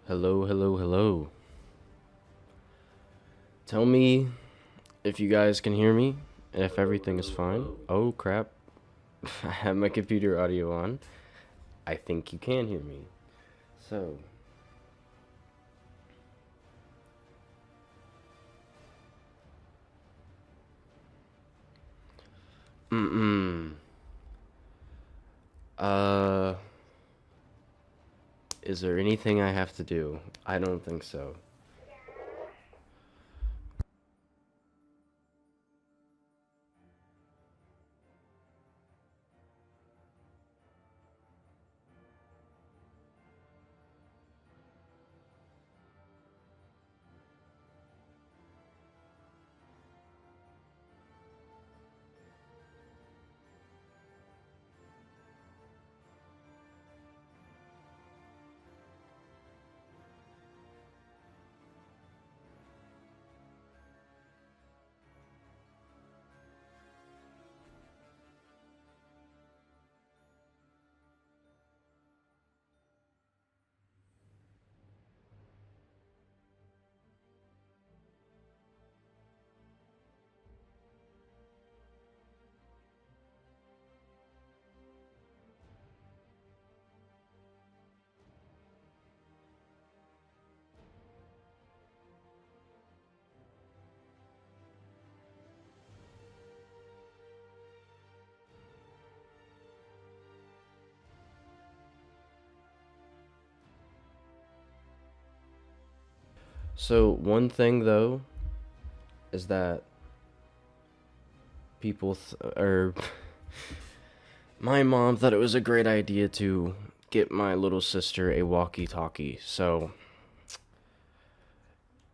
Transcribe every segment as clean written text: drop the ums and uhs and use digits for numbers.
Hello, hello, hello. Tell me if you guys can hear me and if everything is fine. Oh crap. I have my computer audio on. I think you can hear me. So, mm Uh, is there anything I have to do? I don't think so. So, one thing though is that or my mom thought it was a great idea to get my little sister a walkie-talkie. So,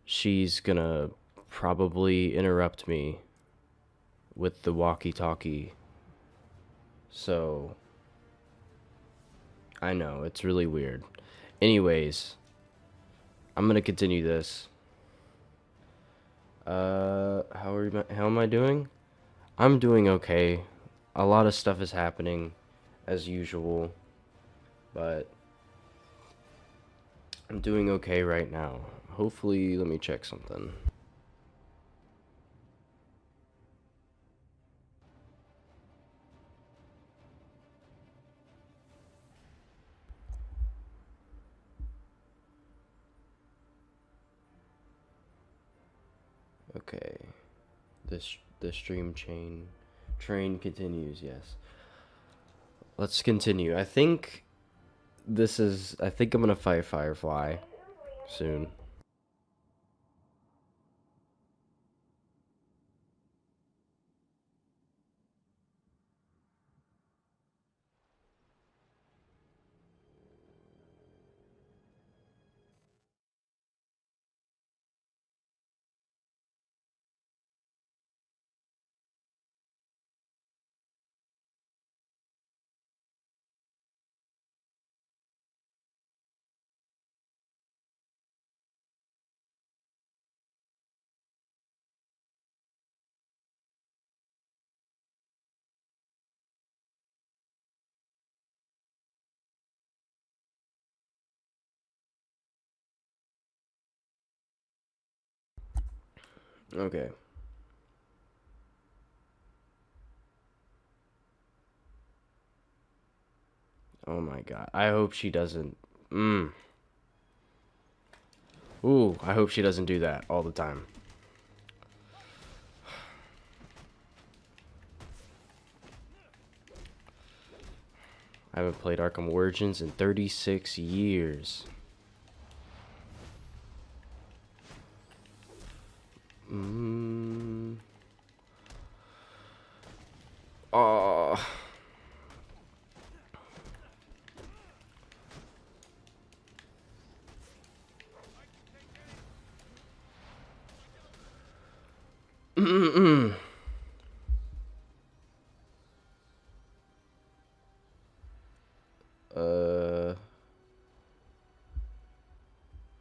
she's gonna probably interrupt me with the walkie-talkie. So, I know, it's really weird. Anyways, I'm gonna continue this. How am I doing? I'm doing okay. A lot of stuff is happening, as usual, but I'm doing okay right now. Hopefully, let me check something. Okay, the stream train continues. Yes, let's continue. I think I'm gonna fight Firefly soon. Okay. Oh my god. I hope she doesn't. Mm. Ooh, I hope she doesn't do that all the time. I haven't played Arkham Origins in 36 years. Mm. Oh. Mm-mm. Uh.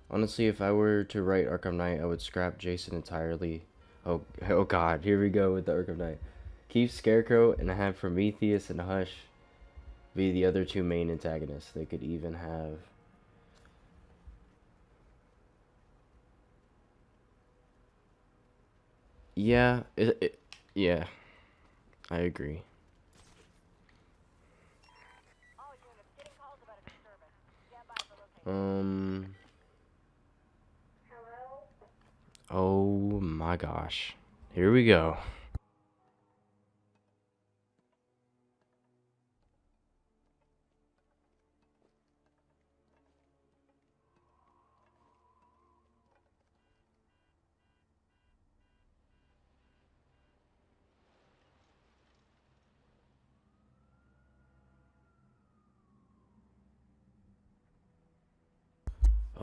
Honestly, if I were to write Arkham Knight, I would scrap Jason entirely. Oh God, here we go with the Arkham Knight. Keep Scarecrow and have Prometheus and Hush be the other two main antagonists. They could even have Yeah, yeah, I agree. Um, oh my gosh. Here we go.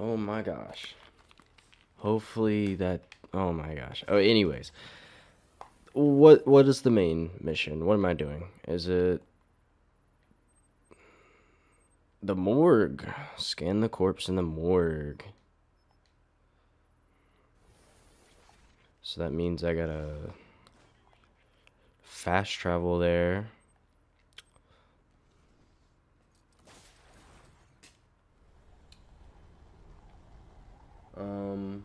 Oh my gosh. Hopefully that. Oh my gosh. Oh, anyways, what is the main mission? What am I doing? Is it the morgue? Scan the corpse in the morgue. So that means I gotta fast travel there. Um,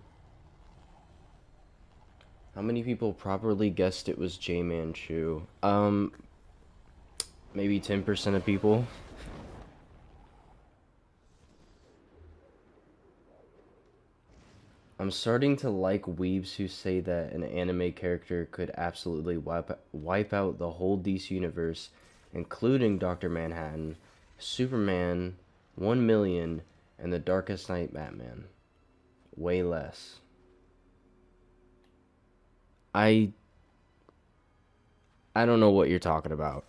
how many people properly guessed it was J Manchu? Maybe 10% of people. I'm starting to like weebs who say that an anime character could absolutely wipe out the whole DC universe, including Dr. Manhattan, Superman, 1 Million, and the Darkest Knight Batman. Way less. I I don't know what you're talking about.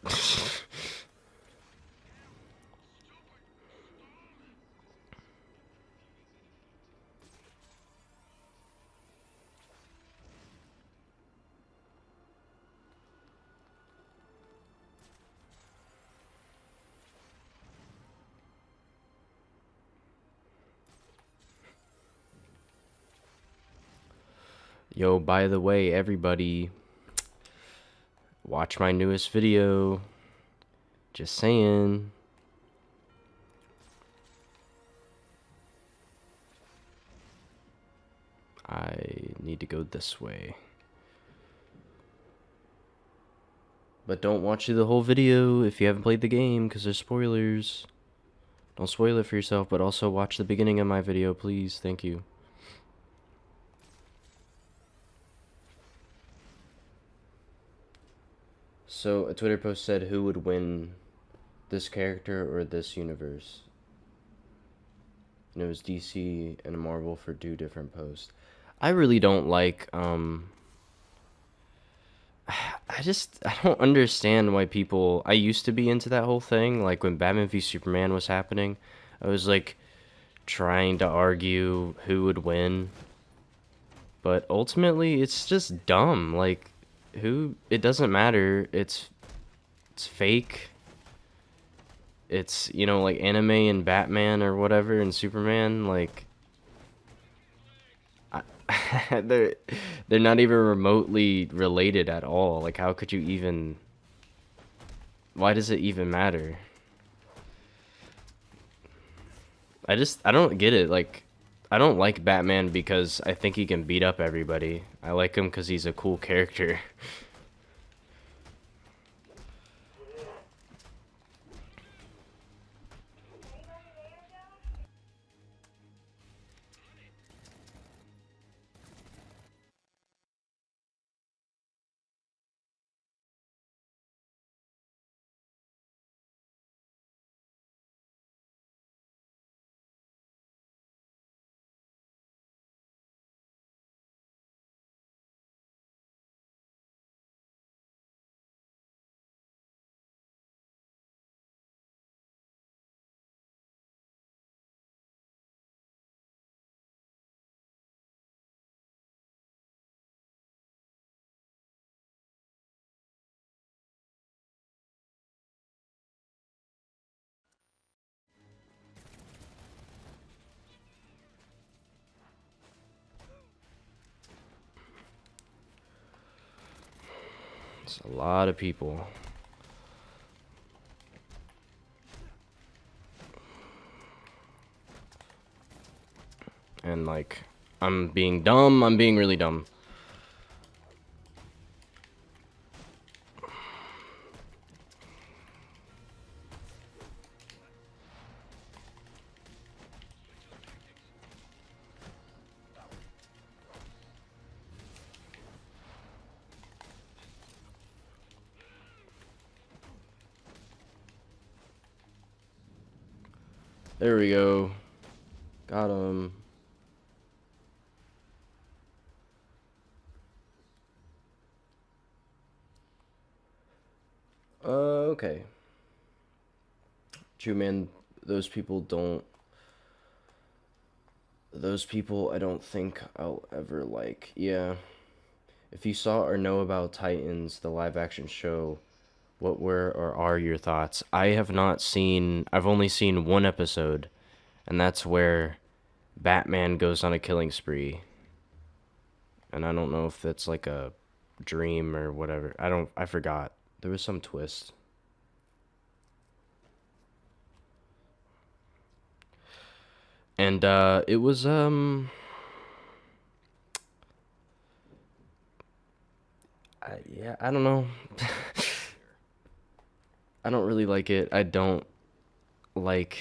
Yo, by the way, everybody, watch my newest video. Just saying. I need to go this way. But don't watch the whole video if you haven't played the game, because there's spoilers. Don't spoil it for yourself, but also watch the beginning of my video, please. Thank you. So, a Twitter post said who would win, this character or this universe? And it was DC and Marvel for two different posts. I really don't like, I don't understand why people. I used to be into that whole thing. Like when Batman v Superman was happening, I was like trying to argue who would win. But ultimately, it's just dumb. Like, who? It doesn't matter. It's fake. It's, like anime and Batman or whatever and Superman. Like, I, they're not even remotely related at all. Like, how could you even? Why does it even matter? I don't get it. Like, I don't like Batman because I think he can beat up everybody. I like him because he's a cool character. It's a lot of people. And like, I'm being dumb. I'm being really dumb. There we go. Got him. Okay. True, man. Those people don't. Those people I don't think I'll ever like. Yeah. If you saw or know about Titans, the live action show, what were or are your thoughts? I have not seen. I've only seen one episode, and that's where Batman goes on a killing spree. And I don't know if that's like a dream or whatever. I forgot. There was some twist. And it was yeah, I don't know. I don't really like it. I don't like.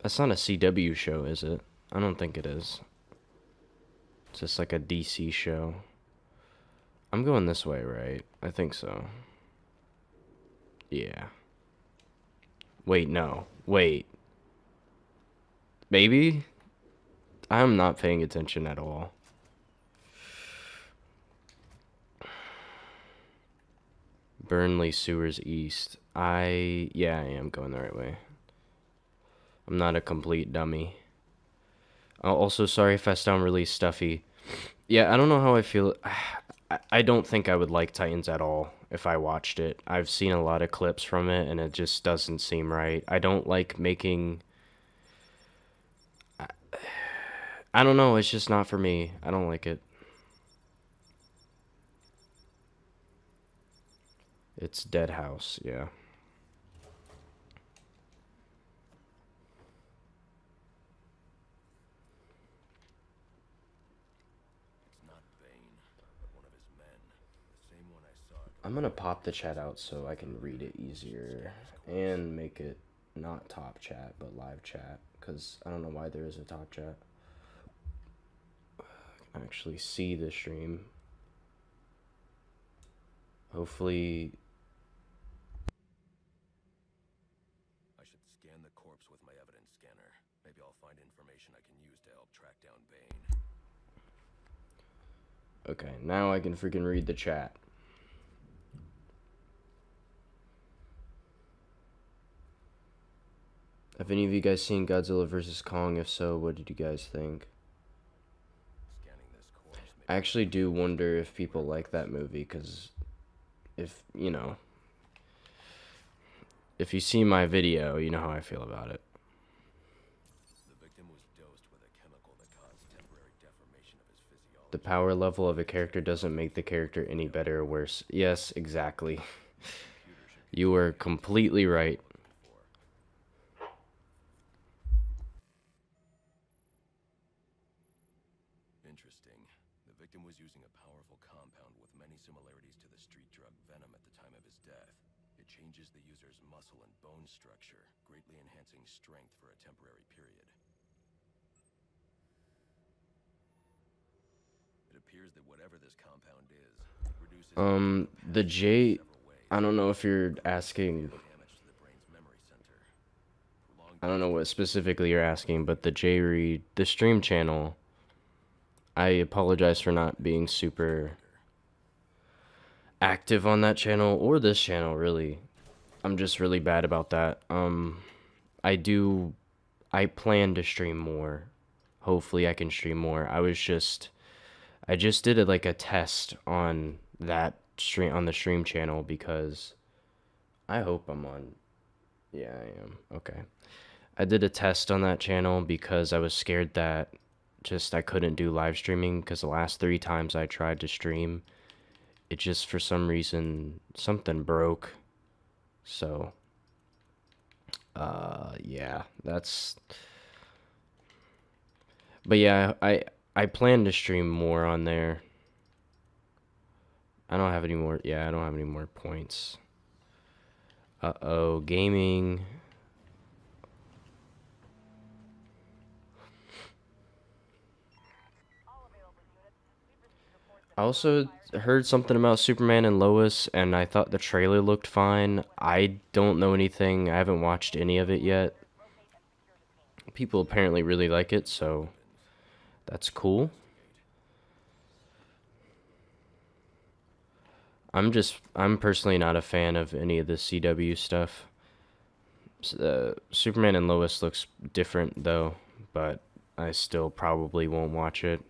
That's not a CW show, is it? I don't think it is. It's just like a DC show. I'm going this way, right? I think so. Yeah. Wait, no. Wait. Maybe? I'm not paying attention at all. Burnley Sewers East. Yeah, I am going the right way. I'm not a complete dummy. Also, sorry if I sound really stuffy. Yeah, I don't know how I feel. I don't think I would like Titans at all if I watched it. I've seen a lot of clips from it, and it just doesn't seem right. I don't like making. I don't know. It's just not for me. I don't like it. It's Dead House. Yeah. I'm gonna pop the chat out so I can read it easier and make it not top chat but live chat, because I don't know why there is a top chat. I can actually see the stream. Hopefully. I should scan the corpse with my evidence scanner. Maybe I'll find information I can use to help track down Bane. Okay, now I can freaking read the chat. Have any of you guys seen Godzilla vs. Kong? If so, what did you guys think? I actually do wonder if people like that movie, because if, you know, if you see my video, you know how I feel about it. The victim was dosed with a chemical that caused temporary deformation of his physiology. The power level of a character doesn't make the character any better or worse. Yes, exactly. You were completely right. Interesting. The victim was using a powerful compound with many similarities to the street drug Venom at the time of his death. It changes the user's muscle and bone structure, greatly enhancing strength for a temporary period. It appears that whatever this compound is, it reduces The J, I don't know if you're asking, I don't know what specifically you're asking, but the J Read, the stream channel, I apologize for not being super active on that channel or this channel, really. I'm just really bad about that. I plan to stream more. Hopefully I can stream more. I just did like a test on that stream, on the stream channel, because I hope I'm on. Yeah, I am. Okay. I did a test on that channel because I was scared that just I couldn't do live streaming, because the last 3 times I tried to stream, it just for some reason something broke. So yeah, that's, but yeah, I plan to stream more on there. I don't have any more. Yeah, I don't have any more points. Uh-oh, gaming. I also heard something about Superman and Lois, and I thought the trailer looked fine. I don't know anything. I haven't watched any of it yet. People apparently really like it, so that's cool. I'm personally not a fan of any of the CW stuff. Superman and Lois looks different though, but I still probably won't watch it.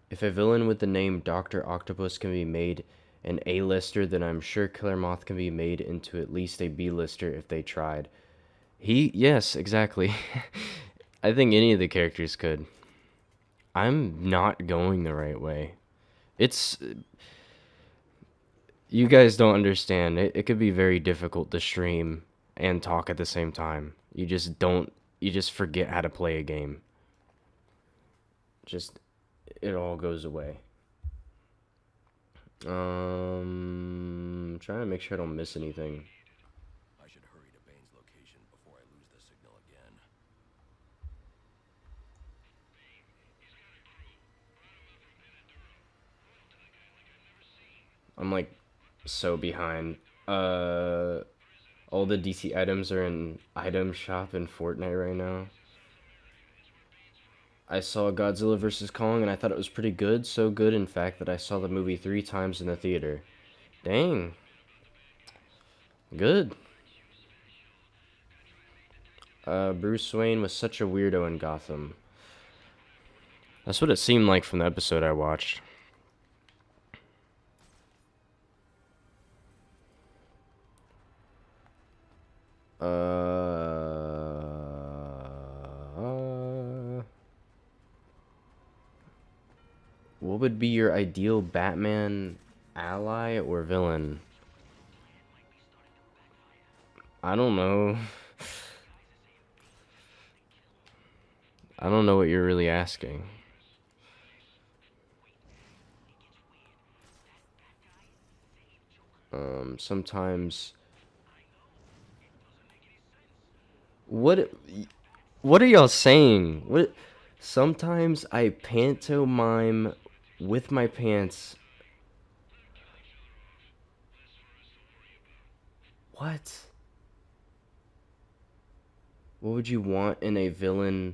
If a villain with the name Dr. Octopus can be made an A-lister, then I'm sure Killer Moth can be made into at least a B-lister if they tried. Yes, exactly. I think any of the characters could. I'm not going the right way. It's You guys don't understand. It could be very difficult to stream and talk at the same time. You just forget how to play a game. Just it all goes away. Trying to make sure I don't miss anything. I should hurry to Bane's location before I lose the signal again. I'm like so behind. All the DC items are in item shop in Fortnite right now. I saw Godzilla vs. Kong and I thought it was pretty good. So good, in fact, that I saw the movie 3 times in the theater. Dang. Good. Bruce Wayne was such a weirdo in Gotham. That's what it seemed like from the episode I watched. What would be your ideal Batman ally or villain? I don't know. I don't know what you're really asking. Sometimes. What? What are y'all saying? What? Sometimes I pantomime with my pants. What? What would you want in a villain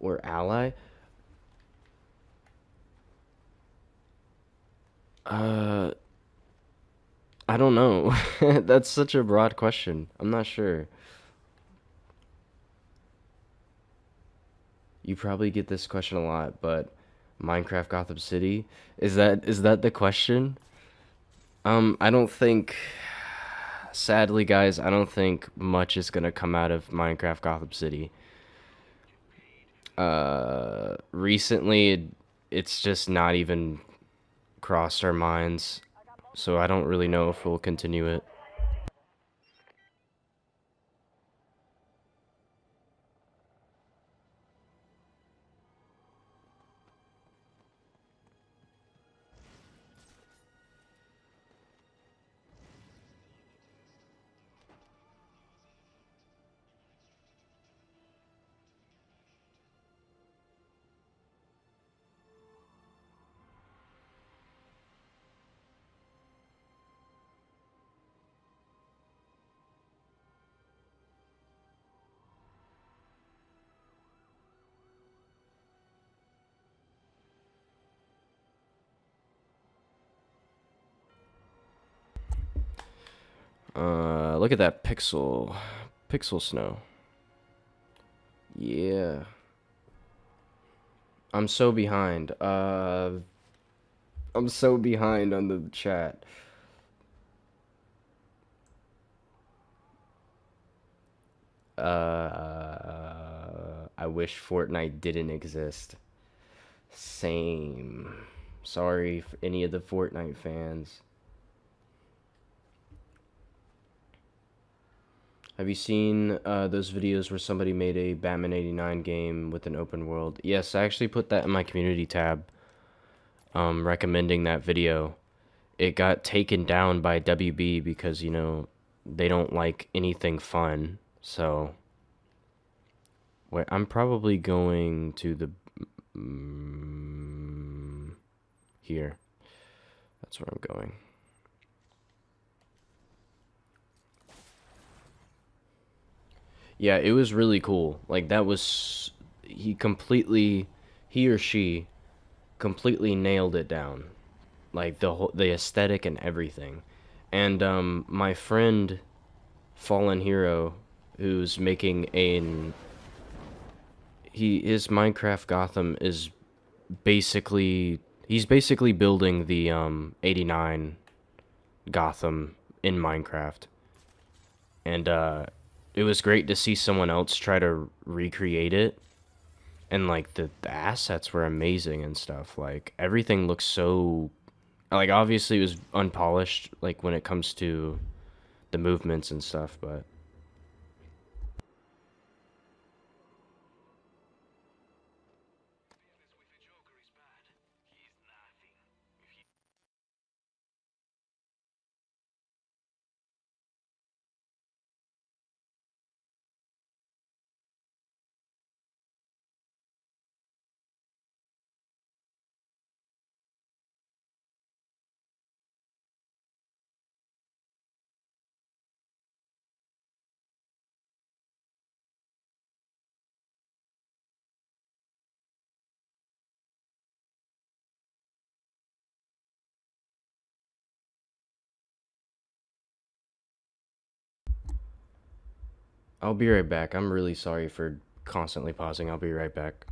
or ally? Uh, I don't know. That's such a broad question. I'm not sure. You probably get this question a lot, but Minecraft Gotham City, is that the question? I don't think sadly guys, I don't think much is going to come out of Minecraft Gotham City. Recently it's just not even crossed our minds, so I don't really know if we'll continue it. Look at that pixel snow. Yeah. I'm so behind. I'm so behind on the chat. I wish Fortnite didn't exist. Same. Sorry for any of the Fortnite fans. Have you seen those videos where somebody made a Batman 89 game with an open world? Yes, I actually put that in my community tab, recommending that video. It got taken down by WB because, they don't like anything fun. So, wait, I'm probably going to the here. That's where I'm going. Yeah, it was really cool. Like that was he or she completely nailed it down. Like the aesthetic and everything. And my friend Fallen Hero, who's making his Minecraft Gotham is basically he's basically building the 89 Gotham in Minecraft. And it was great to see someone else try to recreate it, and like the assets were amazing and stuff. Like everything looks so, like obviously it was unpolished like when it comes to the movements and stuff, but I'll be right back. I'm really sorry for constantly pausing. I'll be right back.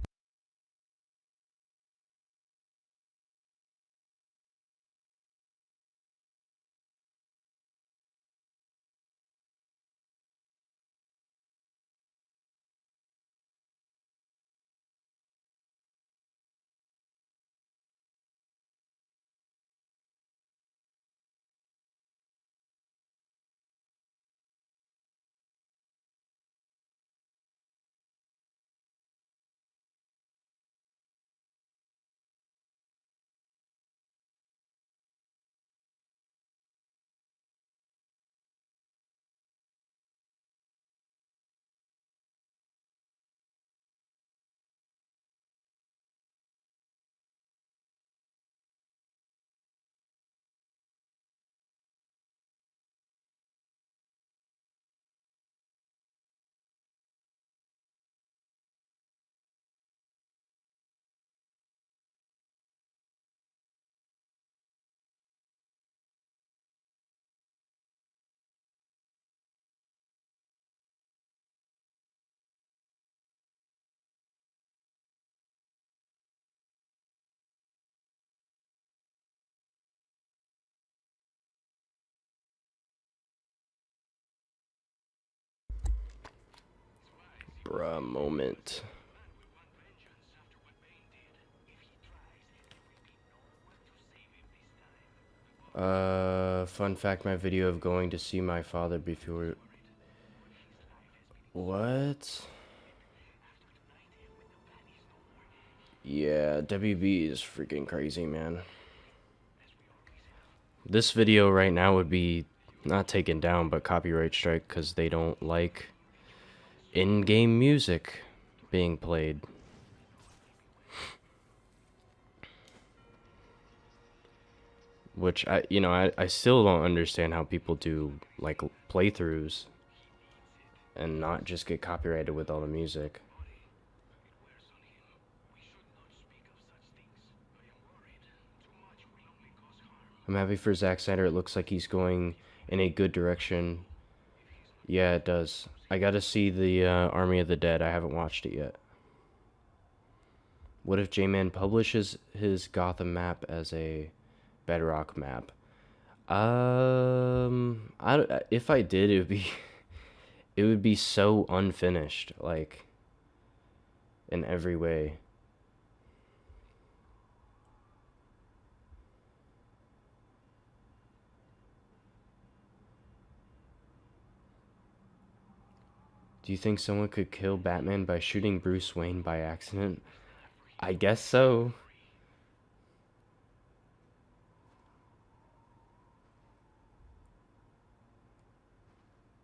Bruh, moment. Fun fact, my video of going to see my father before... What? Yeah, WB is freaking crazy, man. This video right now would be not taken down, but copyright strike because they don't like in-game music being played. Which I still don't understand how people do like playthroughs and not just get copyrighted with all the music. I'm happy for Zack Snyder. It looks like he's going in a good direction. Yeah, it does. I gotta see the Army of the Dead. I haven't watched it yet. What if J-Man publishes his Gotham map as a Bedrock map? If I did, it would be it would be so unfinished, like in every way. Do you think someone could kill Batman by shooting Bruce Wayne by accident? I guess so.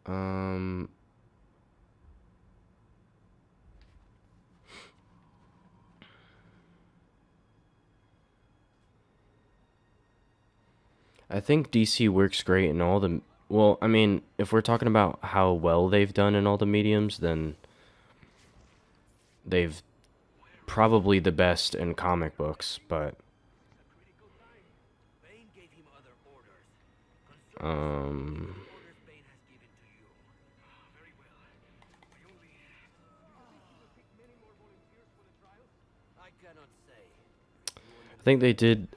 Um, I think DC works great in all the. Well, I mean, if we're talking about how well they've done in all the mediums, then they've probably the best in comic books, but um I think they did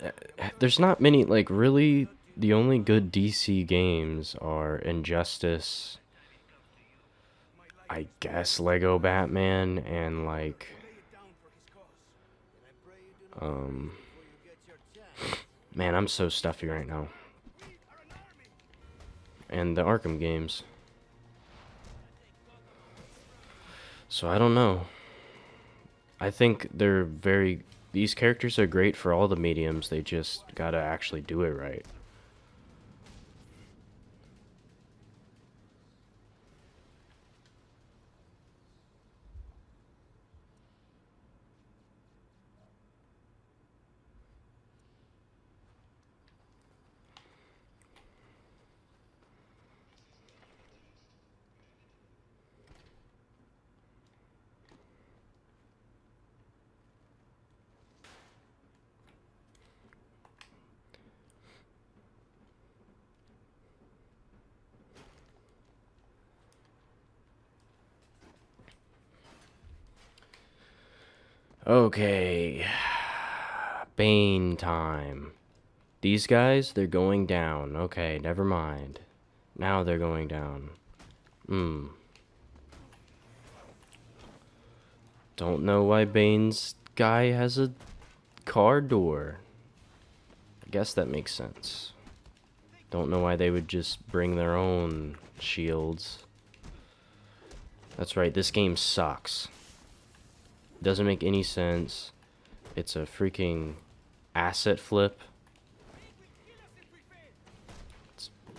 there's not many like really the only good DC games are Injustice, I guess Lego Batman and like um man, I'm so stuffy right now. And the Arkham games. So I don't know. I think these characters are great for all the mediums. They just gotta actually do it right. Okay. Bane time. These guys, they're going down. Okay, never mind. Now they're going down. Don't know why Bane's guy has a car door. I guess that makes sense. Don't know why they would just bring their own shields. That's right, this game sucks. Doesn't make any sense. It's a freaking asset flip.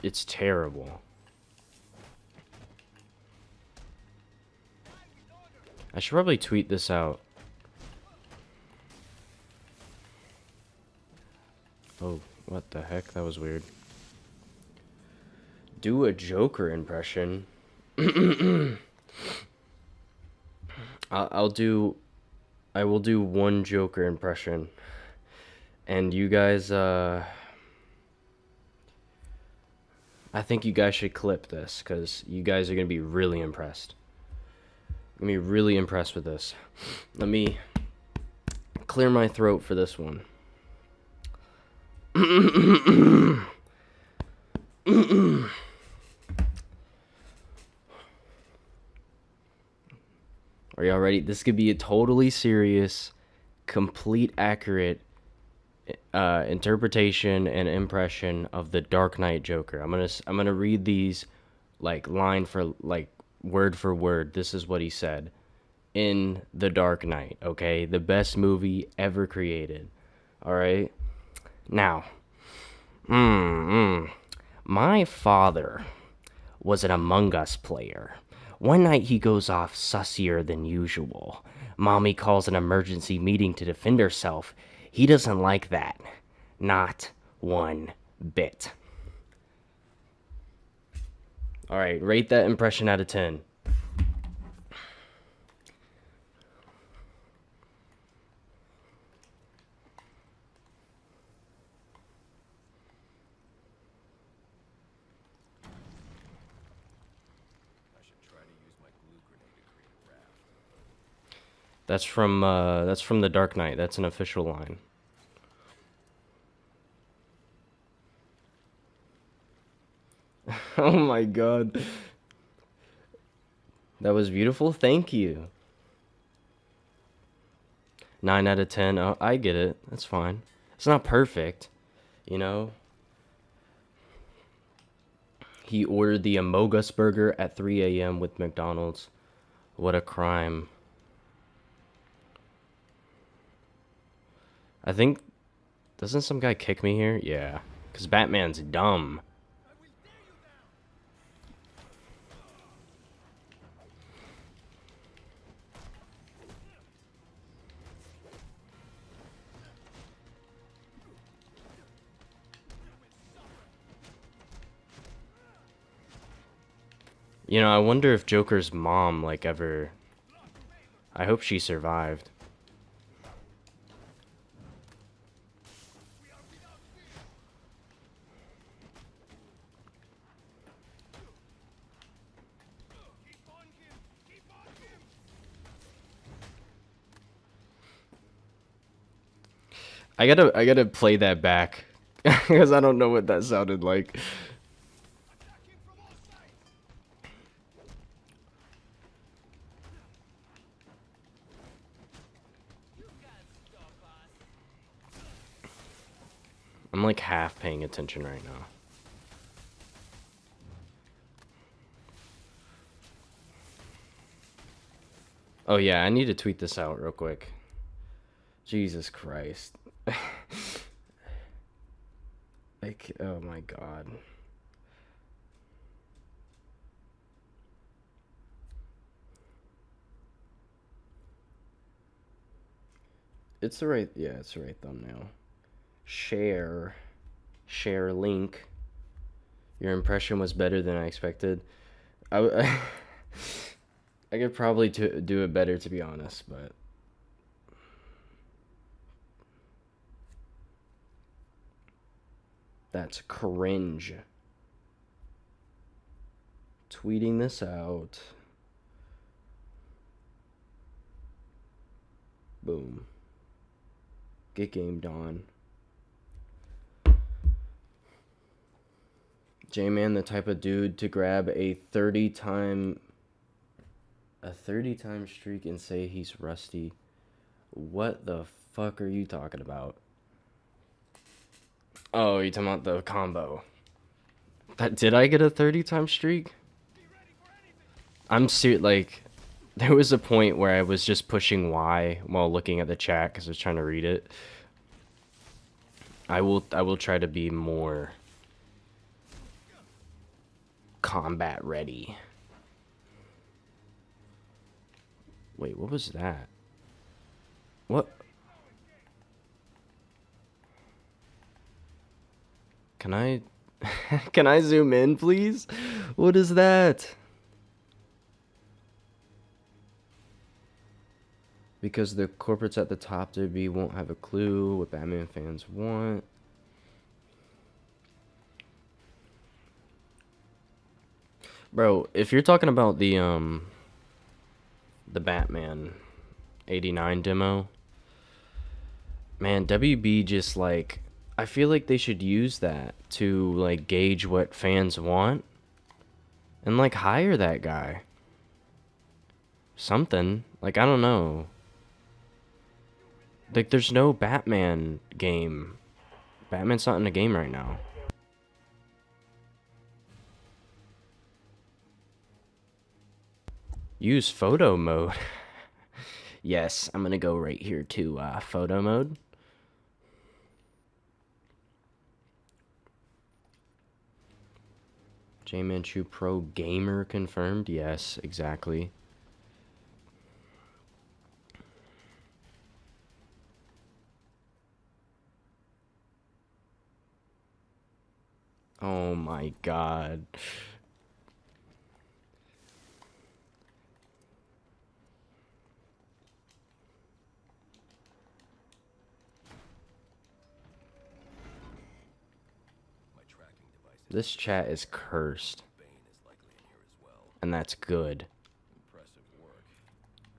It's terrible. I should probably tweet this out. Oh, what the heck? That was weird. Do a Joker impression. I will do one Joker impression. And you guys, I think you guys should clip this, because you guys are going to be really impressed. I'm going to be really impressed with this. Let me clear my throat for this one. Are y'all ready? This could be a totally serious, complete, accurate interpretation and impression of the Dark Knight Joker. I'm gonna read these like line for like word for word. This is what he said in The Dark Knight. Okay, the best movie ever created. All right, now, my father was an Among Us player. One night he goes off sussier than usual. Mommy calls an emergency meeting to defend herself. He doesn't like that. Not one bit. Alright, rate that impression out of 10. That's from The Dark Knight. That's an official line. Oh my god. That was beautiful. Thank you. 9 out of 10. Oh, I get it. That's fine. It's not perfect, you know? He ordered the Amogus burger at 3 a.m. with McDonald's. What a crime. I think... Doesn't some guy kick me here? Yeah. Because Batman's dumb. You know, I wonder if Joker's mom, like, ever... I hope she survived. I gotta play that back. Because I don't know what that sounded like. I'm like half paying attention right now. Oh yeah, I need to tweet this out real quick. Jesus Christ. Like, oh my god. It's the right, yeah, it's the right thumbnail. Share. Share link. Your impression was better than I expected. I I could probably do it better, to be honest, but... That's cringe. Tweeting this out. Boom. Get gamed on. J-Man, the type of dude to grab a 30-time streak and say he's rusty. What the fuck are you talking about? Oh, you're talking about the combo. Did I get a 30-time streak? I'm serious, like, there was a point where I was just pushing Y while looking at the chat because I was trying to read it. I will try to be more combat ready. Wait, what was that? What? Can I can I zoom in, please? What is that? Because the corporates at the top to be won't have a clue what Batman fans want. Bro, if you're talking about the Batman 89 demo, man, WB just like, I feel like they should use that to like gauge what fans want and like hire that guy. Something. Like, I don't know. Like, there's no Batman game. Batman's not in a game right now. Use photo mode. Yes, I'm gonna go right here to photo mode. J Manchu Pro Gamer confirmed. Yes, exactly. Oh my god. This chat is cursed. And that's good. Impressive work.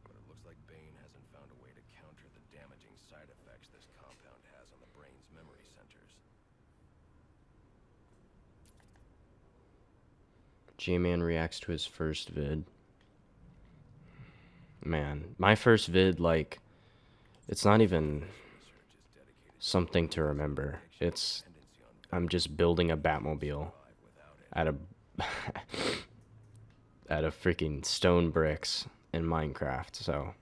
But it looks like Bane hasn't found a way to counter the damaging side effects this compound has on the brain's memory centers. J-Man reacts to his first vid. Man, my first vid, like, it's not even something to remember. It's, I'm just building a Batmobile out of out of freaking stone bricks in Minecraft, so.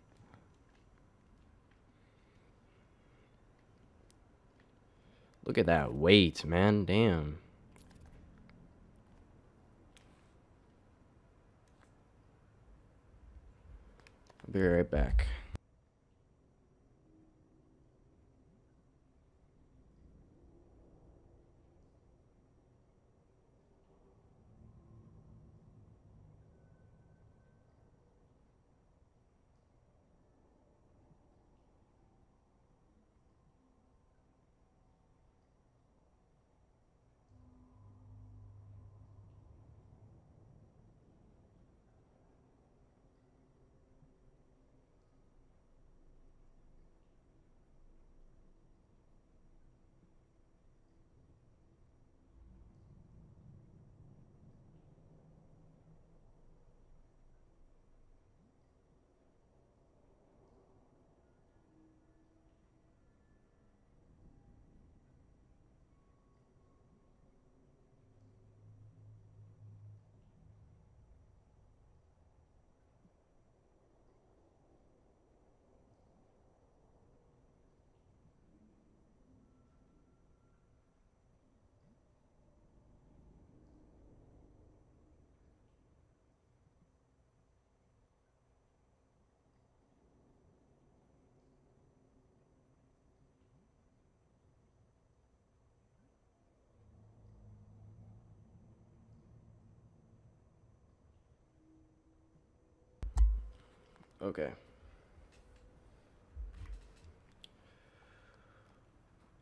Look at that weight, man, damn. I'll be right back. Okay.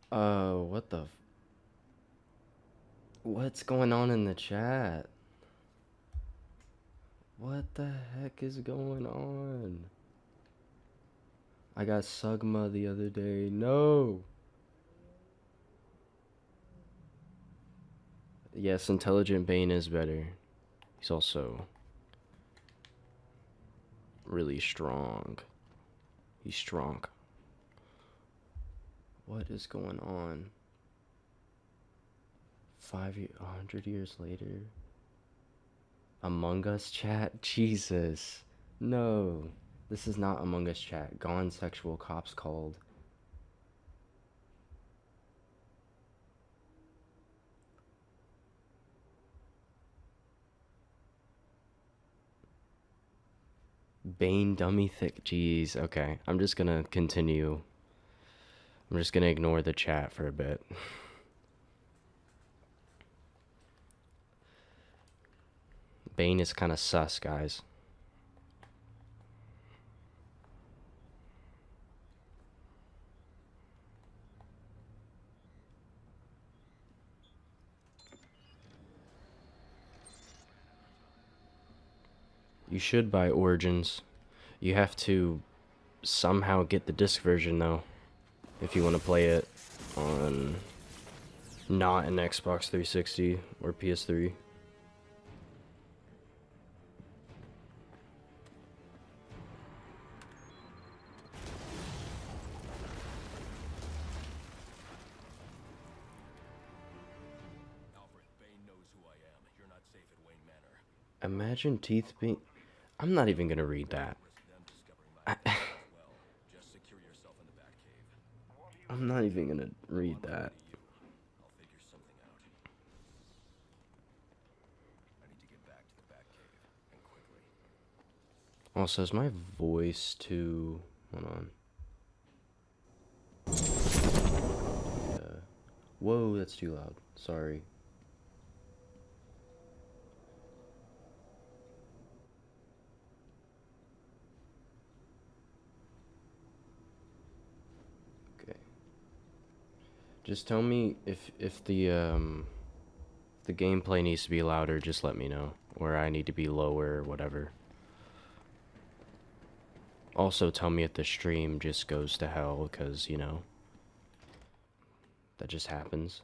What the? What's going on in the chat? What the heck is going on? I got Sugma the other day. No. Yes, Intelligent Bane is better. He's also really strong. He's strong. What is going on? 100 years later? Among Us chat? Jesus. No. This is not Among Us chat. Gone sexual cops called. Bane dummy thick. Jeez. Okay. I'm just gonna continue. I'm just gonna ignore the chat for a bit. Bane is kind of sus, guys. You should buy Origins. You have to somehow get the disc version, though, if you want to play it on not an Xbox 360 or PS3. Alfred, Bane knows who I am. You're not safe at Wayne Manor. Imagine teeth being... I'm not even gonna read that. Well, just secure yourself in the Batcave. I'm not even gonna read that. I'll figure something out. I need to get back to the Batcave, and quickly. Also, is my voice too... Hold on. Whoa, that's too loud. Sorry. Okay. Just tell me if the gameplay needs to be louder, just let me know. Or I need to be lower or whatever. Also, tell me if the stream just goes to hell, because, you know, that just happens.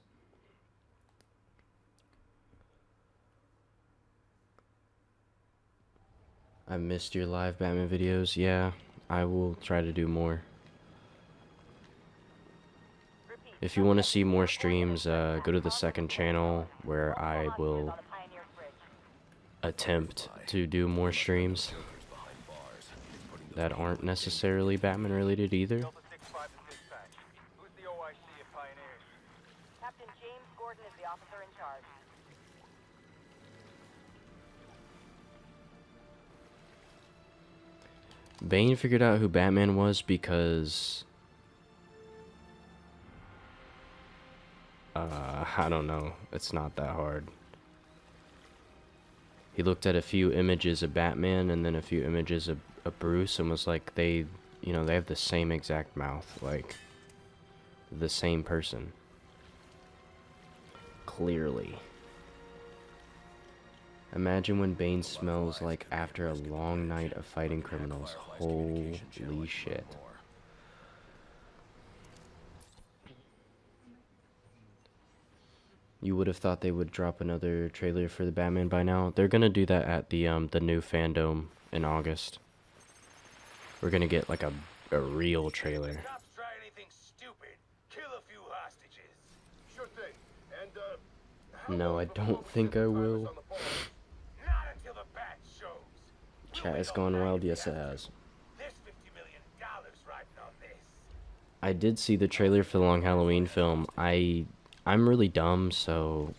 I missed your live Batman videos. Yeah, I will try to do more. If you want to see more streams, go to the second channel where I will attempt to do more streams that aren't necessarily Batman related either. Captain James Gordon is the officer in charge. Bane figured out who Batman was because I don't know. It's not that hard. He looked at a few images of Batman and then a few images of Bruce and was like, they have the same exact mouth, like the same person. Clearly. Imagine when Bane smells like after a long night of fighting criminals. Holy shit. You would have thought they would drop another trailer for the Batman by now. They're gonna do that at the new Fandom in August. We're gonna get like a real trailer. Cops try anything stupid, kill a few hostages. Sure thing. And No, I don't think I will. not until the bat shows. Chat has gone wild. Yes, it has. There's $50 million riding on this. I did see the trailer for the Long Halloween film. I'm really dumb, so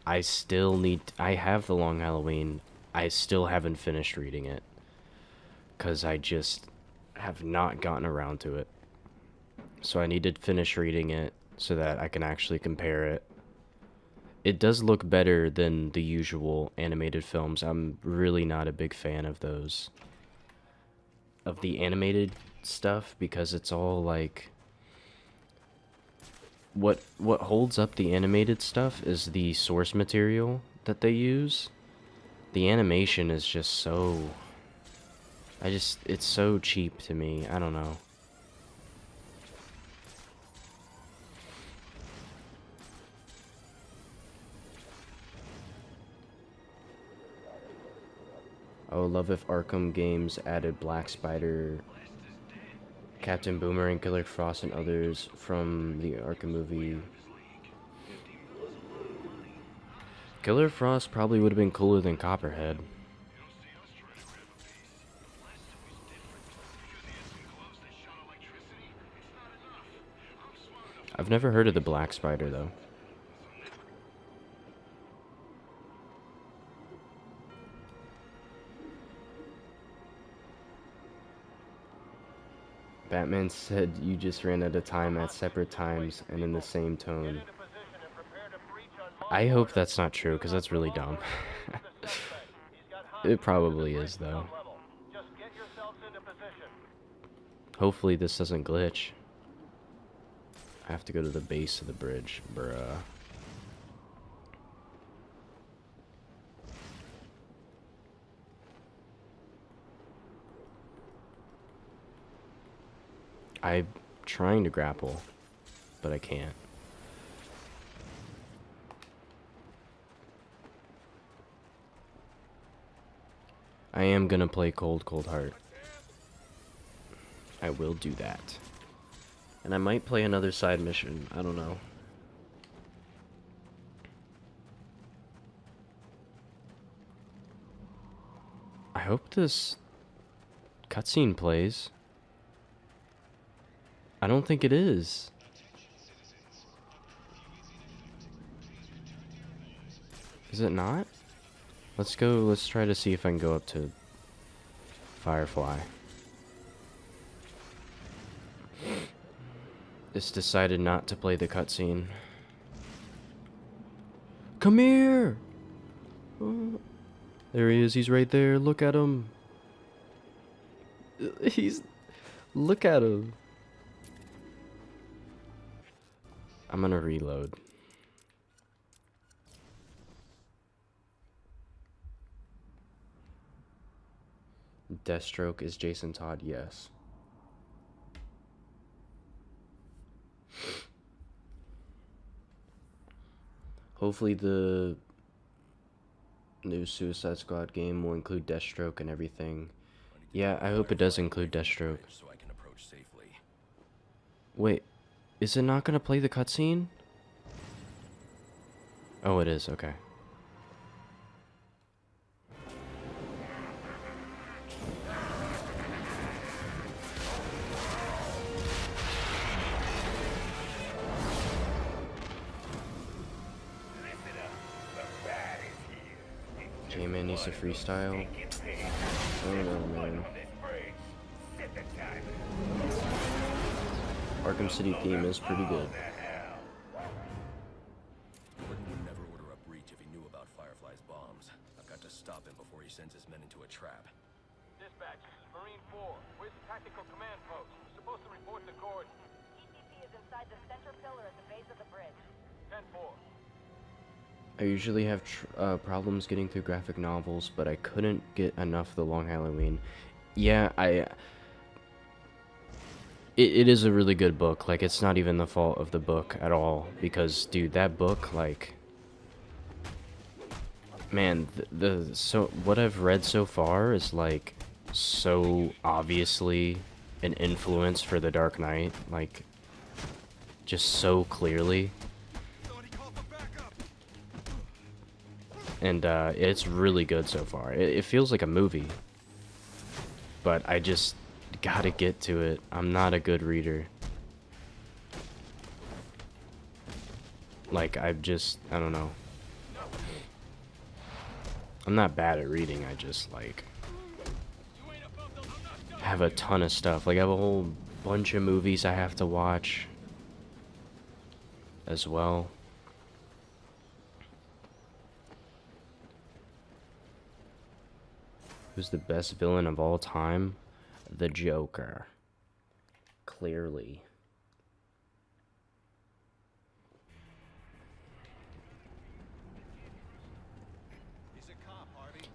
I have the Long Halloween. I still haven't finished reading it because I just have not gotten around to it. So I need to finish reading it so that I can actually compare it. It does look better than the usual animated films. I'm really not a big fan of those. of the animated stuff, because it's all like what holds up the animated stuff is the source material that they use. The animation is just so it's so cheap to me. I don't know. I would love if Arkham games added Black Spider, Captain Boomerang, Killer Frost, and others from the Arkham movie. Killer Frost probably would have been cooler than Copperhead. I've never heard of the Black Spider, though. Batman said you just ran out of time at separate times and in the same tone. I hope that's not true, because that's really dumb. It probably is, though. Hopefully this doesn't glitch. I have to go to the base of the bridge, bruh. I'm trying to grapple, but I can't. I am gonna play Cold Heart. I will do that. And I might play another side mission. I don't know. I hope this cutscene plays. I don't think it is. Is it not? Let's try to see if I can go up to Firefly. It's decided not to play the cutscene. Come here! Oh, there he is, he's right there, look at him. Look at him. I'm gonna reload. Deathstroke is Jason Todd, yes. Hopefully the new Suicide Squad game will include Deathstroke and everything. Yeah, I hope it does include Deathstroke. So I can approach safely. Wait, is it not gonna play the cutscene? Oh, it is, okay. J-Man needs to freestyle. I don't know, man. Arkham City theme is pretty good. Gordon would never order a breach if he knew about Firefly's bombs. I've got to stop him before he sends his men into a trap. Dispatch, this is Marine 4. Where's the tactical command post? We're supposed to report to Gordon. TTP is inside the center pillar at the base of the bridge. 10-4. I usually have problems getting through graphic novels, but I couldn't get enough of The Long Halloween. Yeah, it is a really good book. Like, it's not even the fault of the book at all, because, dude, that book, like, man, what I've read so far is, like, so obviously an influence for The Dark Knight, like, just so clearly. And it's really good so far. It feels like a movie, but I just gotta get to it. I'm not a good reader. Like, I don't know. I'm not bad at reading, I just, like, have a ton of stuff. Like, I have a whole bunch of movies I have to watch as well. Who's the best villain of all time? the Joker. Clearly.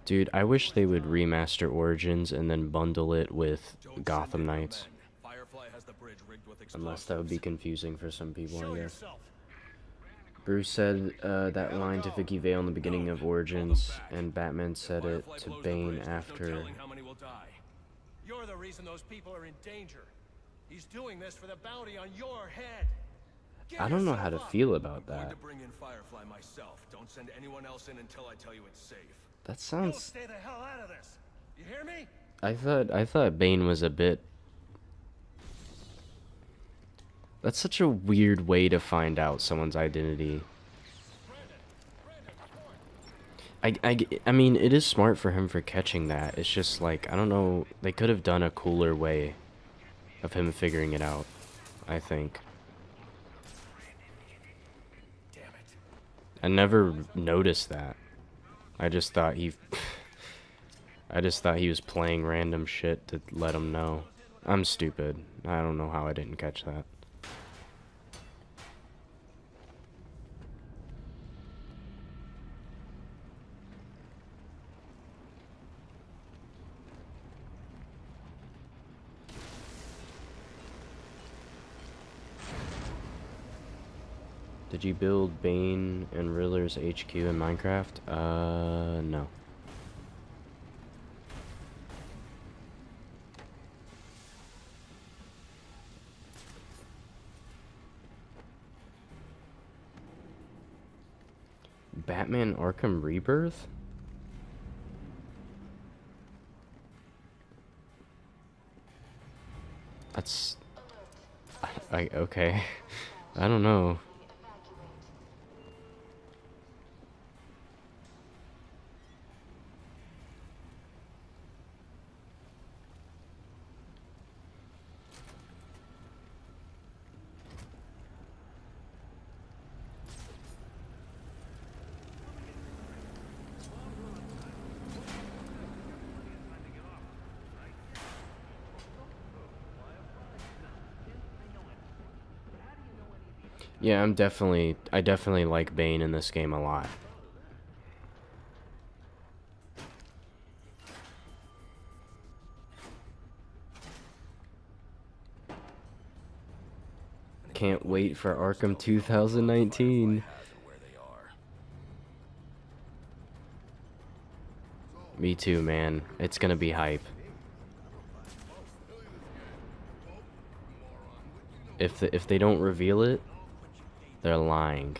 Dude, I wish they would remaster Origins and then bundle it with Gotham Knights. Unless that would be confusing for some people, I guess. Bruce said that line to Vicky Vale in the beginning of Origins, and Batman said it to Bane after. You're the reason those people are in danger. He's doing this for the bounty on your head. I don't know how to feel about I'm going that. to bring in Firefly myself. Don't send anyone else in until I tell you it's safe. That sounds. Stay the hell out of this. You hear me? I thought Bane was a bit. That's such a weird way to find out someone's identity. I mean, it is smart for him for catching that. It's just like, I don't know, they could have done a cooler way of him figuring it out, I think. Damn it. I never noticed that. I just thought he was playing random shit to let him know. I'm stupid. I don't know how I didn't catch that. Did you build Bane and Riddler's HQ in Minecraft? No. Batman Arkham Rebirth? That's... okay. I don't know. Yeah, I definitely like Bane in this game a lot. Can't wait for Arkham 2019. Me too, man. It's gonna be hype. If they don't reveal it, they're lying.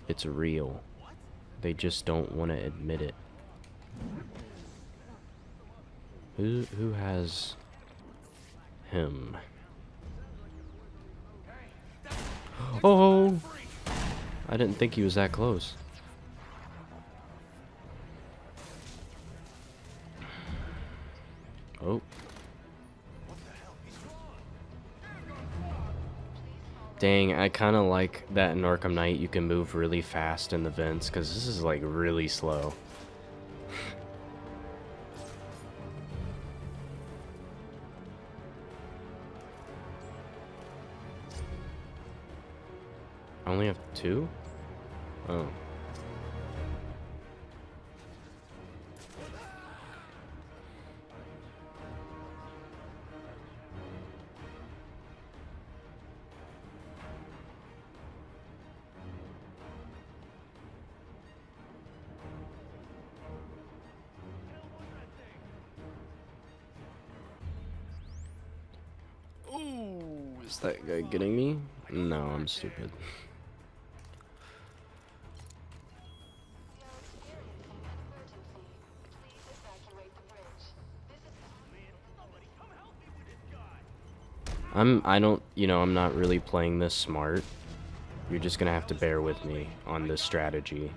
It's real. They just don't want to admit it. Who has him? Oh! I didn't think he was that close. Oh. Dang, I kind of like that in Arkham Knight you can move really fast in the vents, because this is like really slow. I only have 2? Oh. Ooh, is that guy getting me? No, I'm stupid. I'm not really playing this smart. You're just gonna have to bear with me on this strategy.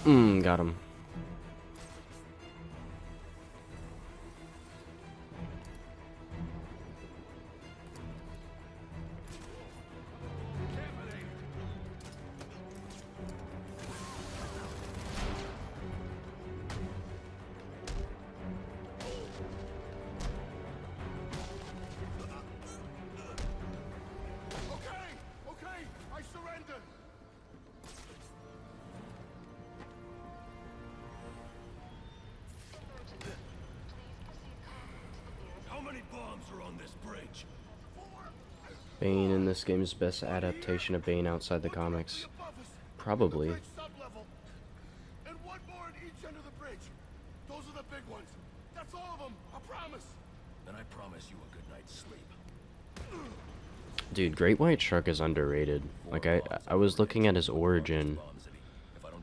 Got him. bombs are on this bridge. Bane in this game is the best adaptation of Bane outside the comics. Probably. And one more at each end of the bridge. Those are the big ones. That's all of them. I promise. And I promise you a good night's sleep. Dude, Great White Shark is underrated. Like, I was looking at his origin.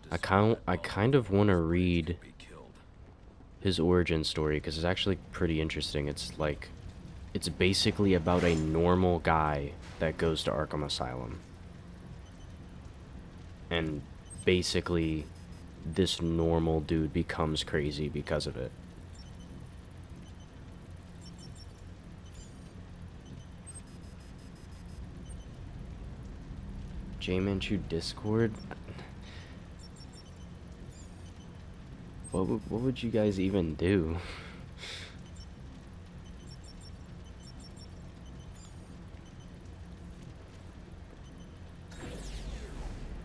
I kind of want to read his origin story because it's actually pretty interesting. It's like, it's basically about a normal guy that goes to Arkham Asylum. And basically, this normal dude becomes crazy because of it. J-Manchu Discord? What would you guys even do?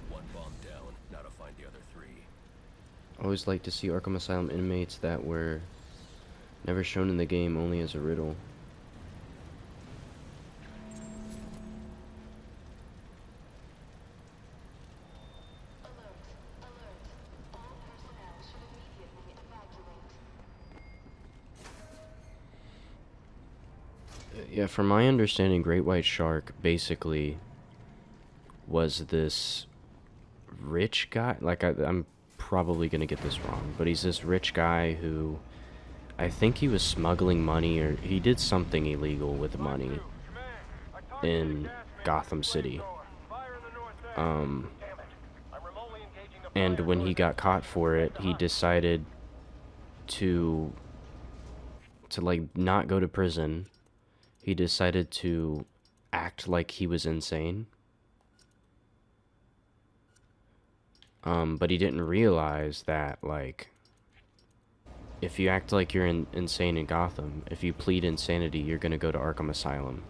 One bomb down. Now to find the other three. I always like to see Arkham Asylum inmates that were never shown in the game, only as a riddle. Yeah, from my understanding, Great White Shark basically was this rich guy. Like, I'm probably gonna get this wrong, but he's this rich guy who, I think he was smuggling money, or he did something illegal with money in Gotham City. And when he got caught for it, he decided to like not go to prison. He decided to act like he was insane. But he didn't realize that, like, if you act like you're insane in Gotham, if you plead insanity, you're gonna go to Arkham Asylum.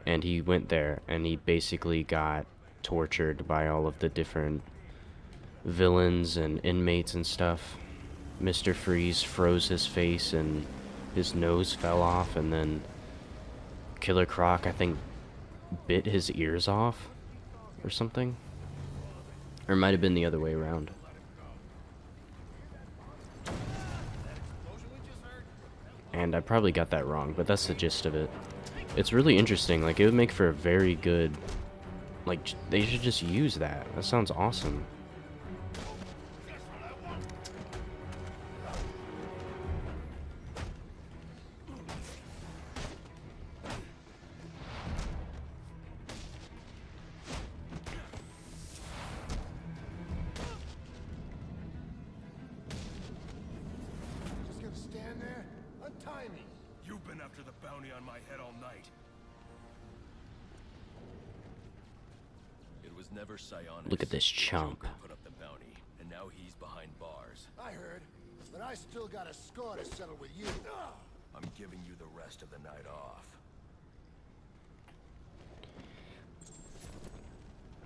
And he went there, and he basically got tortured by all of the different villains and inmates and stuff. Mr. Freeze froze his face, and his nose fell off, and then Killer Croc, I think, bit his ears off or something. Or it might have been the other way around. And I probably got that wrong, but that's the gist of it. It's really interesting. Like, it would make for a very good... Like, they should just use that. That sounds awesome. Just gonna stand there? Untie me. You've been after the bounty on my head all night. It was never Psionics. Look at this chump. Joker put up the bounty, and now he's behind bars. I heard, but I still got a score to settle with you. I'm giving you the rest of the night off.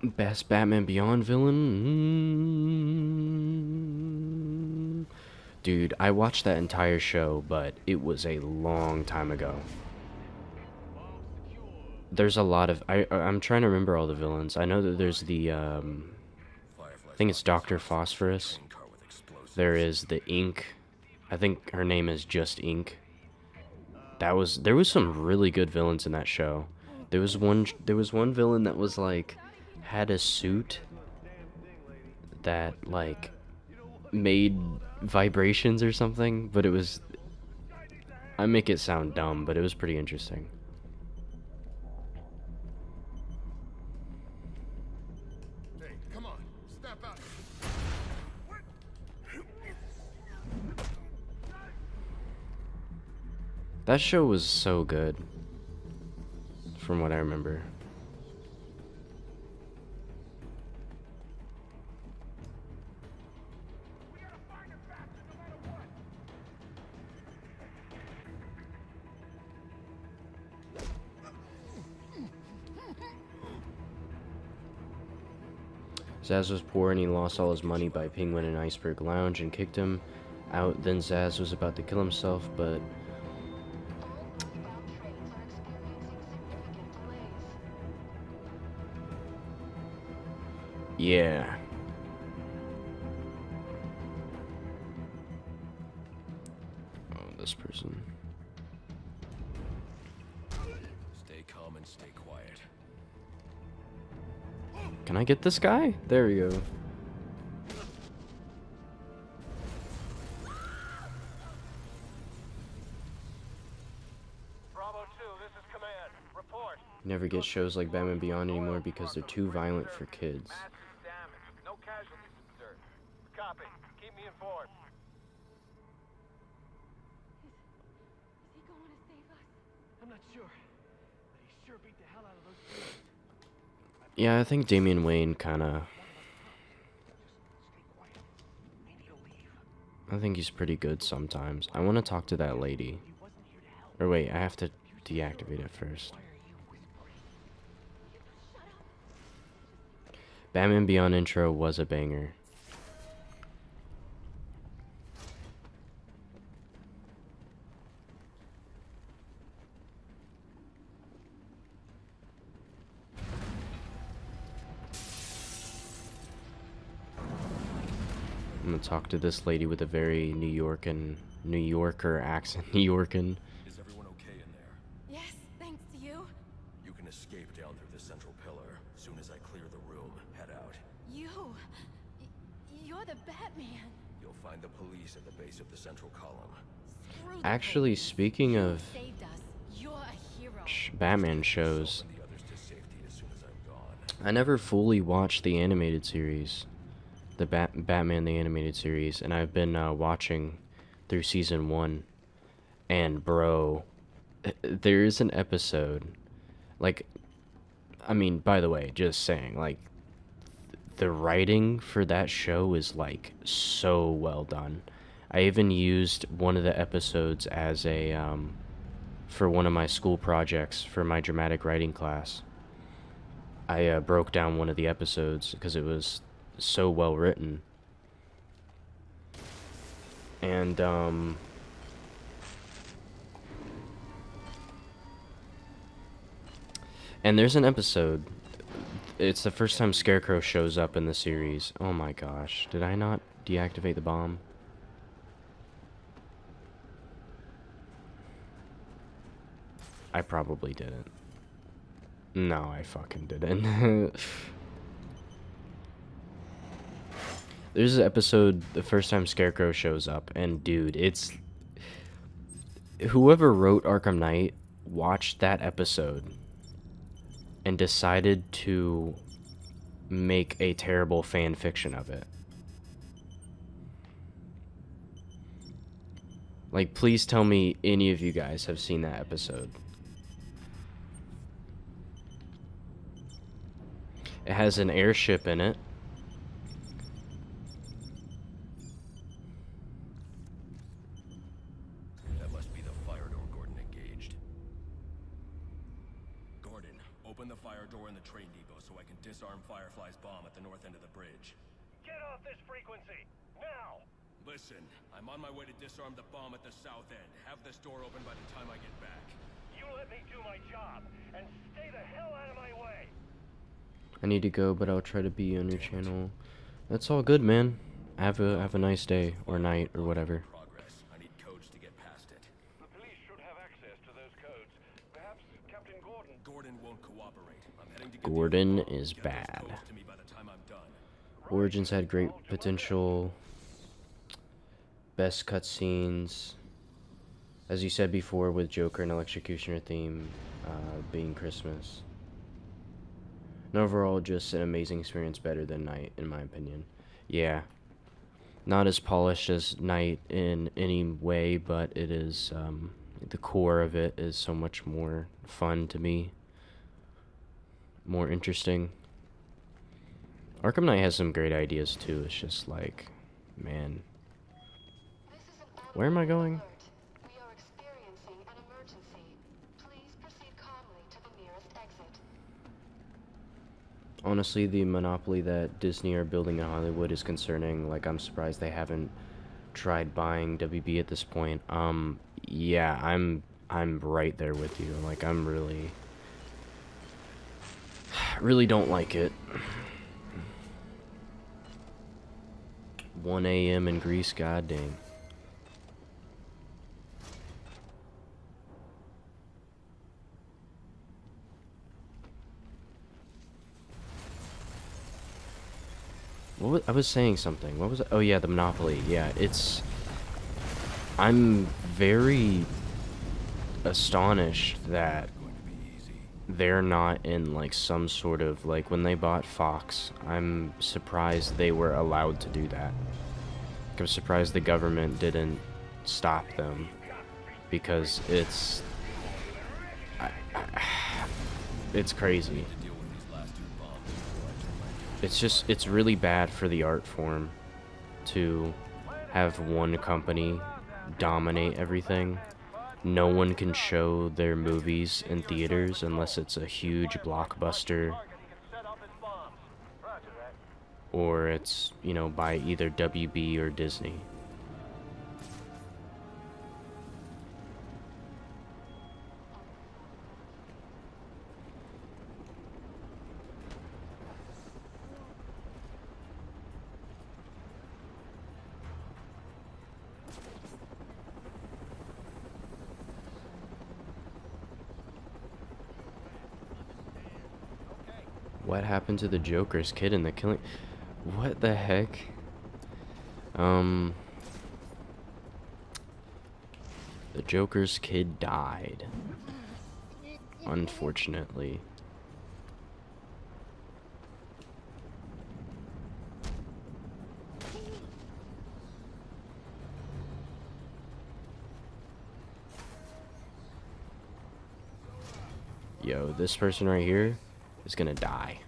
Best Batman Beyond villain? Dude, I watched that entire show, but it was a long time ago. There's a lot of... I'm trying to remember all the villains. I know that there's the... I think it's Dr. Phosphorus. There is the Ink. I think her name is just Ink. There was some really good villains in that show. There was one villain that was like... had a suit that like made vibrations or something, but it was... I make it sound dumb, but it was pretty interesting. Hey, come on, step out. That show was so good, from what I remember. Zaz was poor and he lost all his money by Penguin and Iceberg Lounge and kicked him out. Then Zaz was about to kill himself, but yeah. Oh, this person. Stay calm and stay quiet. Can I get this guy? There we go. Bravo 2, this is command. Report. Never get shows like Batman Beyond anymore because they're too violent for kids. Massive damage. No casualties observed. Copy. Keep me informed. Is he going to save us? I'm not sure, but he sure beat the hell out of those dudes. Yeah, I think Damian Wayne kinda... Stay quiet. Maybe he'll leave. I think he's pretty good sometimes. I want to talk to that lady. He wasn't here to help. Or wait, I have to deactivate it first. Why are you whispering? Batman Beyond intro was a banger. I'm gonna talk to this lady with a very New Yorker accent. New Yorkin. Is everyone okay in there? Yes, thanks to you. You can escape down through the central pillar. Soon as I clear the room, head out. You're the Batman. You'll find the police at the base of the central column. Screw the Actually, police. speaking You of saved us. You're a hero. Batman shows, And the others to safety as soon as I'm gone. I never fully watched the animated series, the Batman the animated series, and I've been watching through season 1. And bro, there is an episode, like, I mean, by the way, just saying, like, the writing for that show is like so well done. I even used one of the episodes as a for one of my school projects for my dramatic writing class. I broke down one of the episodes because it was so well written. And there's an episode. It's the first time Scarecrow shows up in the series. Oh my gosh. Did I not deactivate the bomb? I probably didn't. No, I fucking didn't. There's an episode, the first time Scarecrow shows up, and dude, it's... Whoever wrote Arkham Knight watched that episode and decided to make a terrible fan fiction of it. Like, please tell me any of you guys have seen that episode. It has an airship in it. That must be the fire door Gordon engaged. Gordon, open the fire door in the train depot so I can disarm Firefly's bomb at the north end of the bridge. Get off this frequency! Now! Listen, I'm on my way to disarm the bomb at the south end. Have this door open by the time I get back. You let me do my job, and stay the hell out of my way! I need to go, but I'll try to be on your channel. That's all good, man. Have a nice day, or night, or whatever. Progress. I need codes to get past it. The police should have access to those codes. Perhaps Captain Gordon... Gordon won't cooperate. I'm heading to get Gordon the info. is Get those bad. codes to me by the time I'm done. Origins had great potential. Best cutscenes. As you said before, with Joker and Electrocutioner theme being Christmas. And overall, just an amazing experience, better than Night, in my opinion. Yeah. Not as polished as Night in any way, but it is, the core of it is so much more fun to me. More interesting. Arkham Knight has some great ideas too. It's just like, man. Where am I going? We are experiencing an emergency. Please proceed calmly to the nearest exit. Honestly, the monopoly that Disney are building in Hollywood is concerning. Like, I'm surprised they haven't tried buying WB at this point. Yeah, I'm right there with you. Like, I'm really don't like it. 1 a.m. in Greece, god dang. I was saying something. What was it? Oh yeah, the Monopoly. Yeah, I'm very astonished that they're not in like some sort of like when they bought Fox. I'm surprised they were allowed to do that. I'm surprised the government didn't stop them because it's crazy. It's really bad for the art form to have one company dominate everything. No one can show their movies in theaters unless it's a huge blockbuster or it's, you know, by either WB or Disney. What happened to the Joker's kid in the killing? What the heck? The Joker's kid died. Unfortunately. Yo, this person right here is gonna die.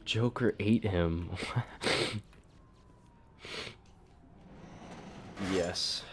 Joker ate him. Yes.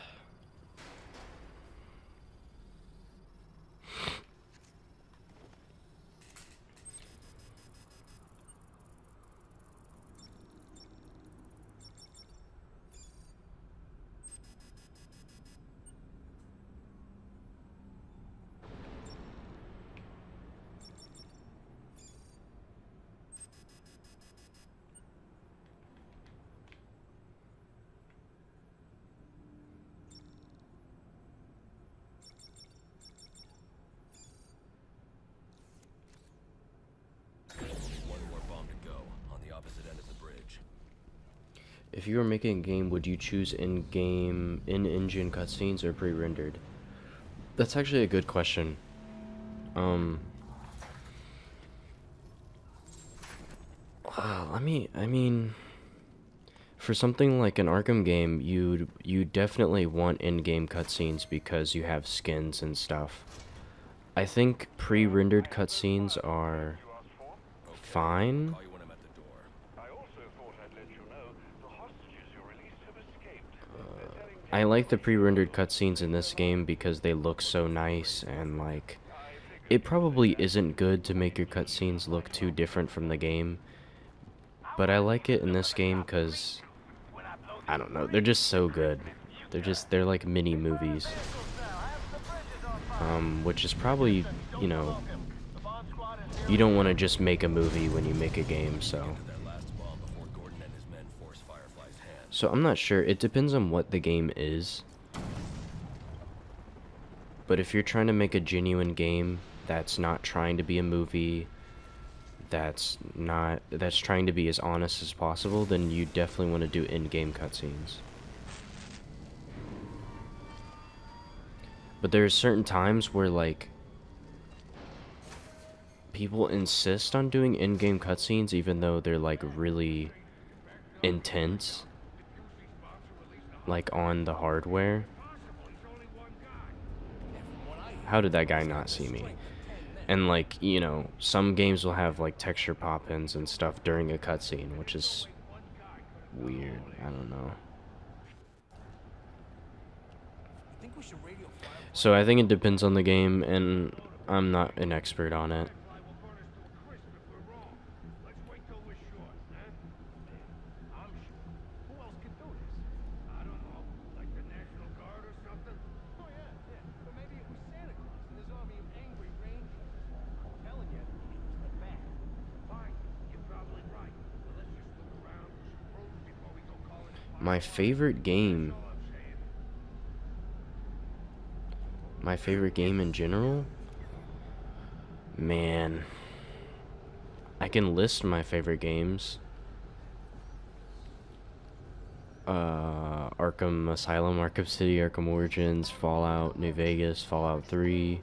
If you were making a game, would you choose in-game, in-engine cutscenes or pre-rendered? That's actually a good question. I mean, for something like an Arkham game, you definitely want in-game cutscenes because you have skins and stuff. I think pre-rendered cutscenes are fine. I like the pre-rendered cutscenes in this game because they look so nice and like it probably isn't good to make your cutscenes look too different from the game, but I like it in this game because I don't know, they're just so good. They're like mini movies, which is probably, you know, you don't want to just make a movie when you make a game, so. That last bomb before Gordon and his men force Firefly's hand. So I'm not sure. It depends on what the game is. But if you're trying to make a genuine game that's not trying to be a movie, that's trying to be as honest as possible, then you definitely want to do in-game cutscenes. But there's certain times where, like, people insist on doing in-game cutscenes even though they're, like, really intense, like, on the hardware. How did that guy not see me? And, like, you know, some games will have, like, texture pop-ins and stuff during a cutscene, which is weird. I don't know. So I think it depends on the game, and I'm not an expert on it. My favorite game in general? Man, I can list my favorite games. Arkham Asylum, Arkham City, Arkham Origins, Fallout, New Vegas, Fallout 3,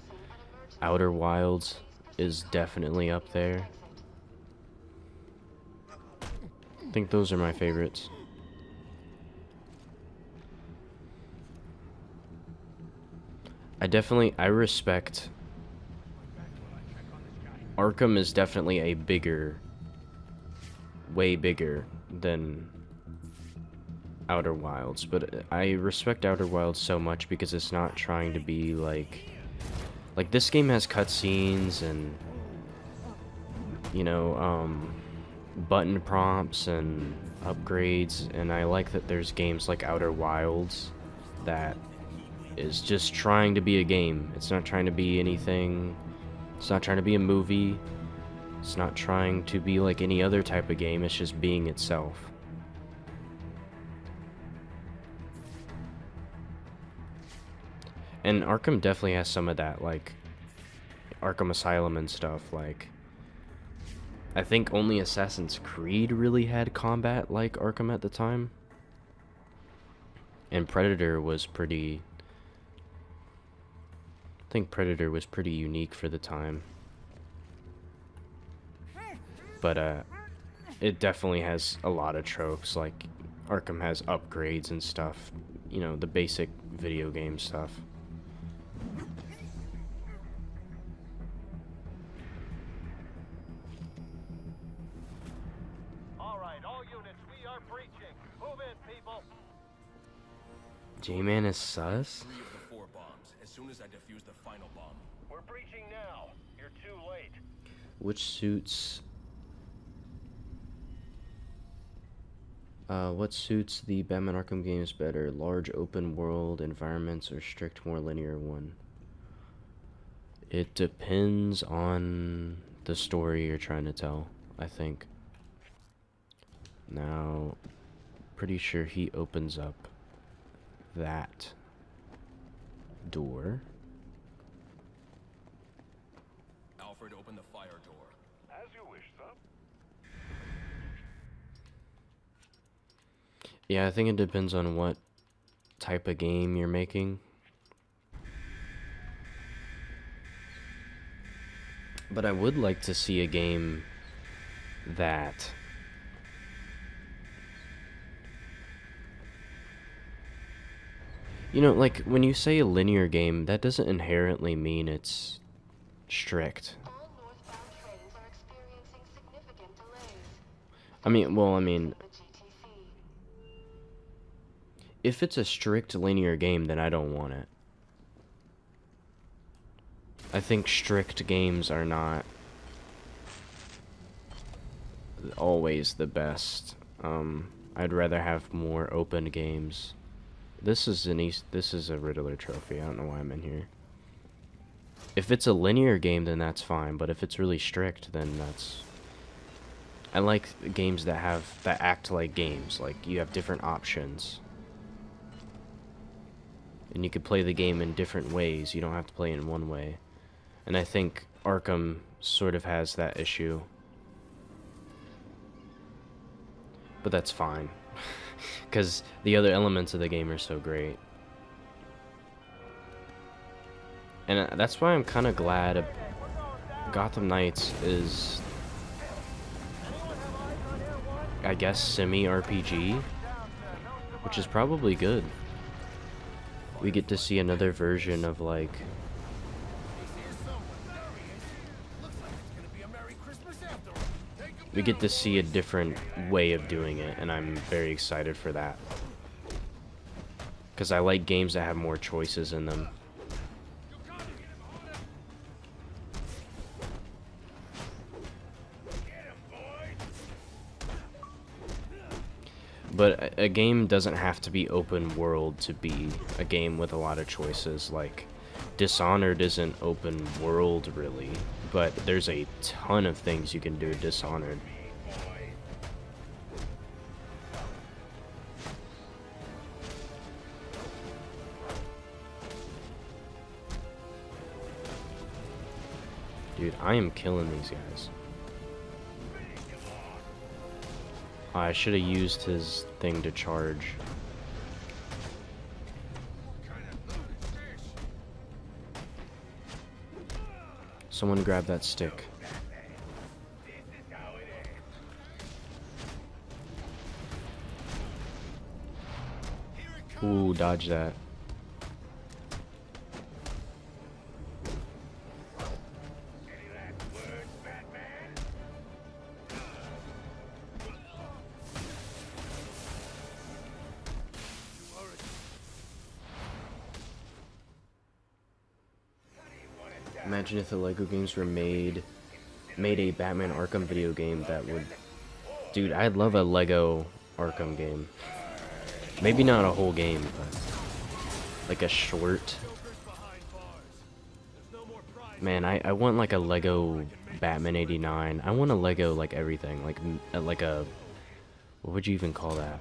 Outer Wilds is definitely up there. I think those are my favorites. I respect Arkham is definitely a way bigger than Outer Wilds, but I respect Outer Wilds so much because it's not trying to be like this game has cutscenes and, you know, button prompts and upgrades, and I like that there's games like Outer Wilds that is just trying to be a game. It's not trying to be anything. It's not trying to be a movie. It's not trying to be like any other type of game. It's just being itself. And Arkham definitely has some of that, like Arkham Asylum and stuff. Like, I think only Assassin's Creed really had combat like Arkham at the time. And Predator was pretty... I think Predator was pretty unique for the time. But it definitely has a lot of tropes, like Arkham has upgrades and stuff, you know, the basic video game stuff. All right, all units, we are breaching. Move in, people. J-Man is sus? 3 of the 4 bombs, as soon as I defuse the final bomb. We're breaching now. You're too late. Which suits... what suits the Batman Arkham games better? Large open world environments or strict, more linear one? It depends on the story you're trying to tell, I think. Now, pretty sure he opens up that door. Alfred, open the fire door. As you wish, son. Yeah, I think it depends on what type of game you're making. But I would like to see a game that you know, like when you say a linear game, that doesn't inherently mean it's strict. All northbound trains are experiencing significant delays. I mean, The GTC. if it's a strict linear game, then I don't want it. I think strict games are not always the best. I'd rather have more open games. This is a Riddler trophy. I don't know why I'm in here. If it's a linear game, then that's fine, but if it's really strict, then that's... I like games that act like games, like you have different options. And you could play the game in different ways, you don't have to play in one way. And I think Arkham sort of has that issue. But that's fine. Because the other elements of the game are so great. And that's why I'm kind of glad Gotham Knights is, I guess, semi-RPG, which is probably good. We get to see another version of, like... We get to see a different way of doing it, and I'm very excited for that. Because I like games that have more choices in them. But a game doesn't have to be open world to be a game with a lot of choices. Like, Dishonored isn't open world, really. But there's a ton of things you can do with Dishonored. Dude, I am killing these guys. I should have used his thing to charge. Someone grab that stick. Ooh, dodge that. Imagine if the Lego games were made a Batman Arkham video game that would... Dude, I'd love a Lego Arkham game. Maybe not a whole game, but... like a short... Man, I want like a Lego Batman 89. I want a Lego like everything. Like a... What would you even call that?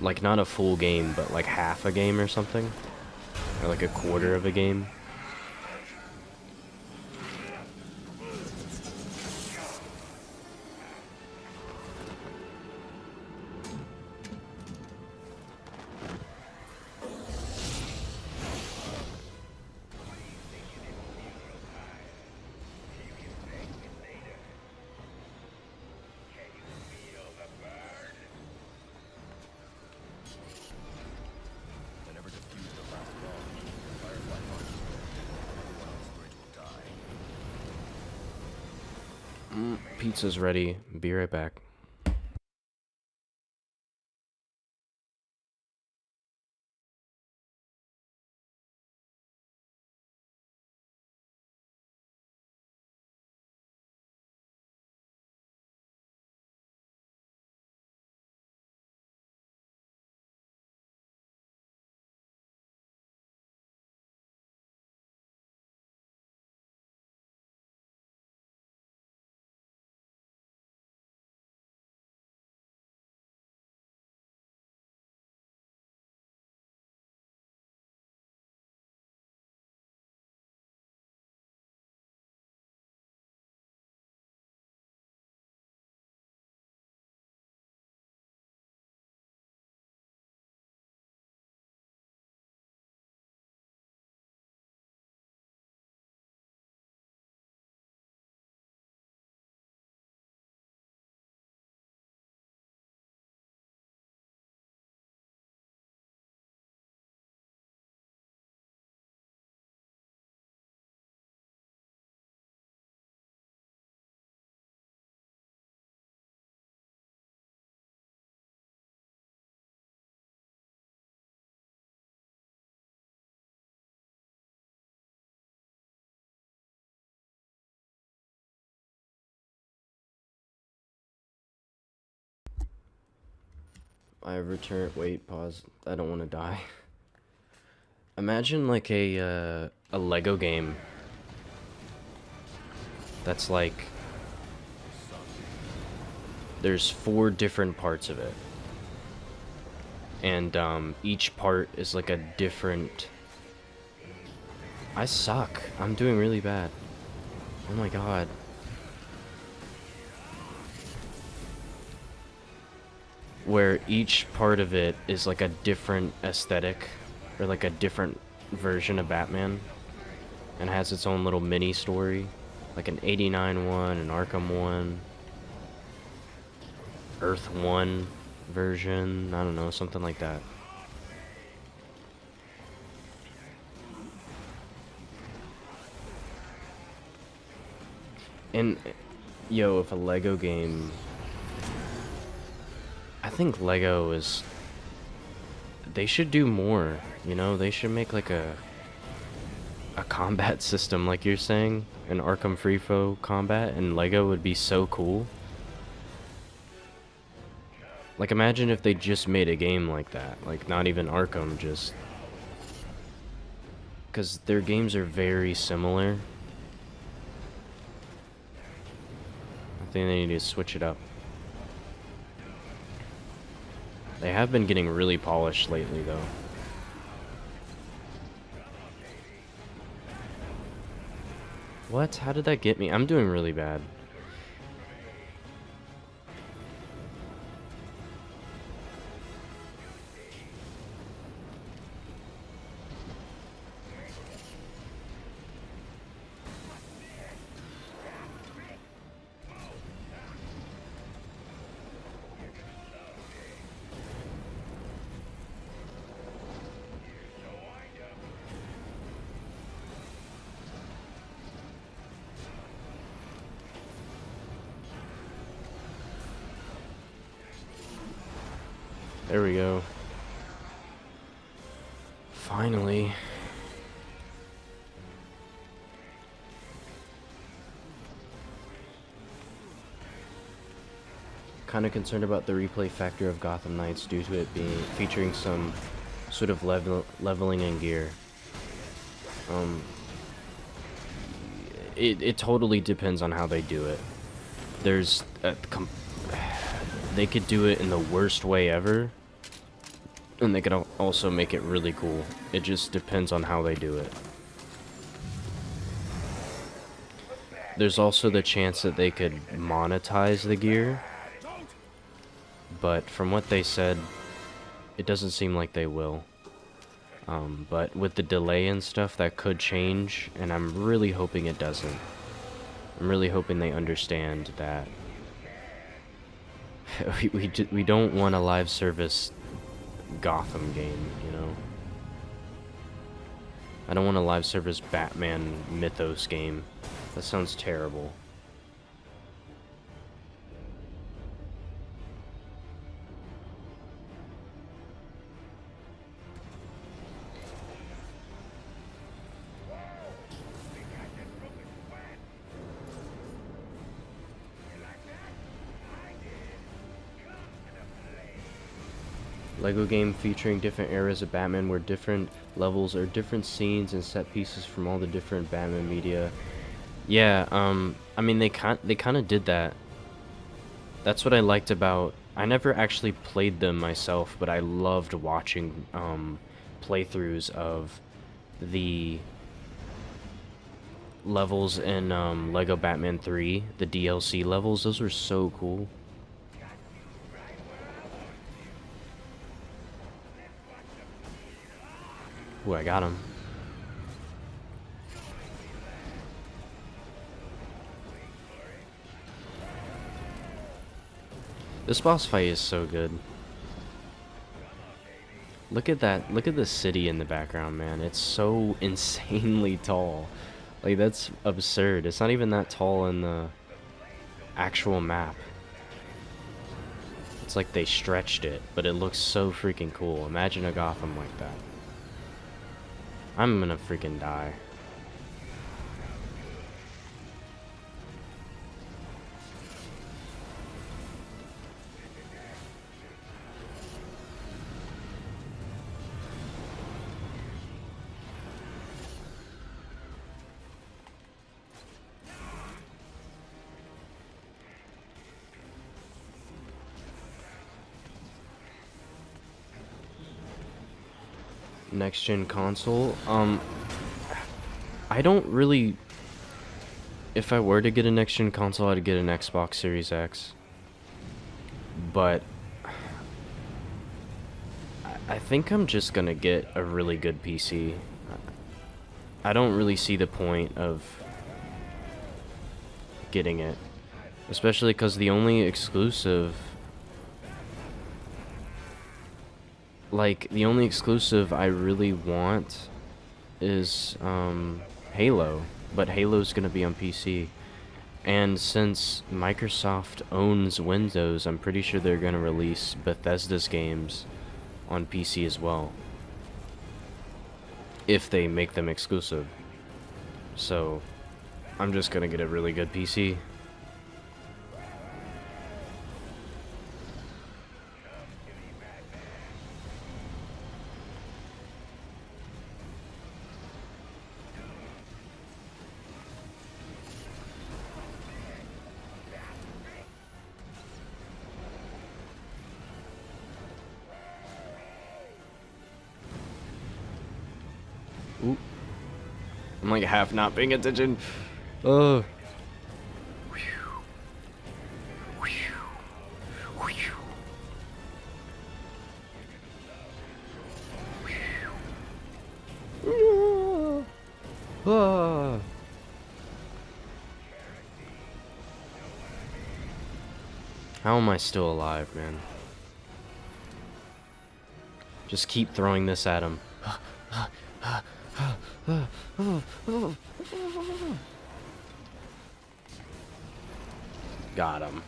Like, not a full game, but like half a game or something. Or like a quarter of a game. Pizza's ready. Be right back. I return. Wait, pause. I don't want to die. Imagine like a Lego game that's like there's 4 different parts of it, and each part is like a different. I suck. I'm doing really bad. Oh my god. Where each part of it is like a different aesthetic, or like a different version of Batman, and has its own little mini story, like an 89 one, an Arkham one, Earth 1 version, I don't know, something like that. And, yo, if a Lego game... I think Lego is... They should do more, you know? They should make like a combat system, like you're saying. An Arkham Free Foe combat, and Lego would be so cool. Like, imagine if they just made a game like that. Like, not even Arkham, just... Because their games are very similar. I think they need to switch it up. They have been getting really polished lately, though. What? How did that get me? I'm doing really bad. There we go. Finally. Kind of concerned about the replay factor of Gotham Knights due to it being featuring some sort of leveling in gear. It totally depends on how they do it. There's they could do it in the worst way ever, and they could also make it really cool. It just depends on how they do it. There's also the chance that they could monetize the gear, but from what they said, it doesn't seem like they will. But with the delay and stuff, that could change, and I'm really hoping it doesn't. I'm really hoping they understand that we don't want a live service Gotham game, you know? I don't want a live service Batman Mythos game. That sounds terrible. Lego game featuring different eras of Batman where different levels or different scenes and set pieces from all the different Batman media. Yeah, I mean they kind of did that. That's what I liked about. I never actually played them myself, but I loved watching playthroughs of the levels in Lego Batman 3, the DLC levels. Those were so cool. Ooh, I got him. This boss fight is so good. Look at that. Look at the city in the background, man. It's so insanely tall. Like, that's absurd. It's not even that tall in the actual map. It's like they stretched it, but it looks so freaking cool. Imagine a Gotham like that. I'm gonna freaking die. next gen console. I don't really. If I were to get a next gen console, I'd get an Xbox Series X. But I think I'm just gonna get a really good PC. I don't really see the point of getting it, especially because the only exclusive, the only exclusive I really want is Halo, but Halo's gonna be on PC. And since Microsoft owns Windows, I'm pretty sure they're gonna release Bethesda's games on PC as well, if they make them exclusive. So I'm just gonna get a really good PC. Ooh. I'm like half not paying attention. Oh. How am I still alive, man? Just keep throwing this at him. Got him.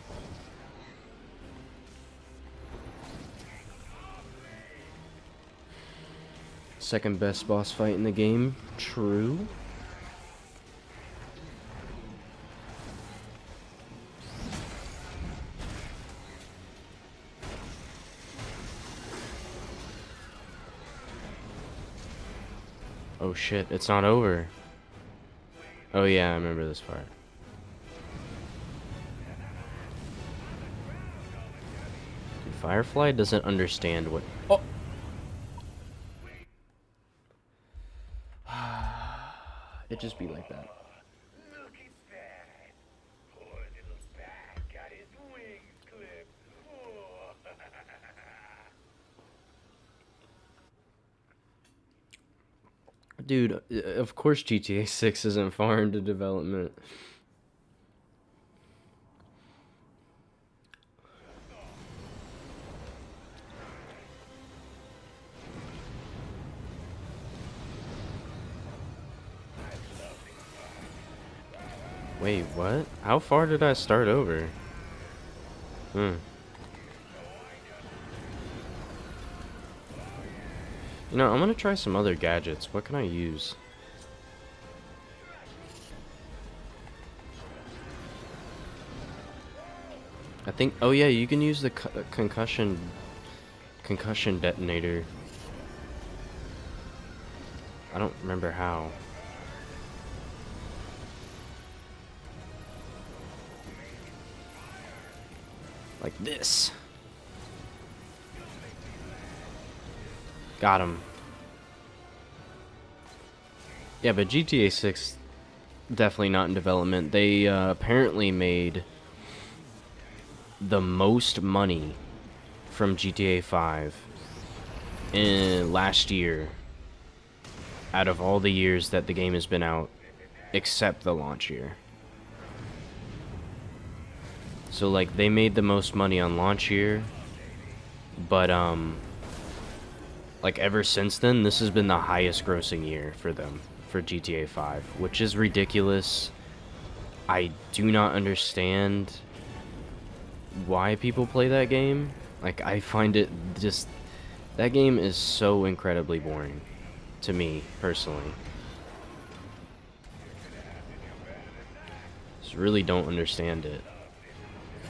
Second best boss fight in the game. True. Oh shit, it's not over. Oh yeah, I remember this part. Dude, Firefly doesn't understand what... Oh! It just be like that. Look at that. Poor little bat got his wings clipped. Dude, of course GTA 6 isn't far into development. Wait, what? How far did I start over? You know, I'm gonna try some other gadgets. What can I use? I think... Oh yeah, you can use the concussion detonator. I don't remember how. Like this. Got him. Yeah, but GTA 6 definitely not in development. They apparently made the most money from GTA 5 in last year out of all the years that the game has been out, except the launch year. So like they made the most money on launch year, but like ever since then, this has been the highest grossing year for them, for GTA 5, which is ridiculous. I do not understand why people play that game. Like, I find it just... That game is so incredibly boring, to me, personally. Just really don't understand it.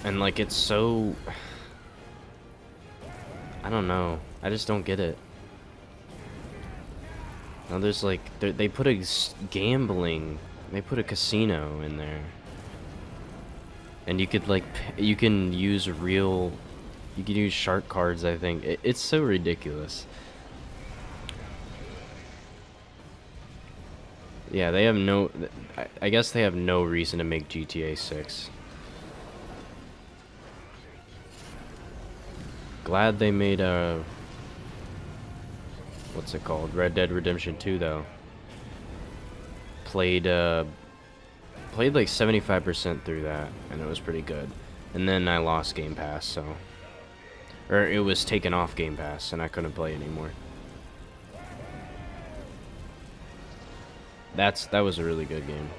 And, like, it's so... I don't know. I just don't get it. Now there's, like... They put a gambling... They put a casino in there. And you could, like... You can use real... You can use shark cards, I think. It's so ridiculous. Yeah, they have no... I guess they have no reason to make GTA 6. Glad they made a... what's it called? Red Dead Redemption 2, though. Played like 75% through that, and it was pretty good. And then I lost Game Pass, so... or it was taken off Game Pass, and I couldn't play it anymore. That was a really good game.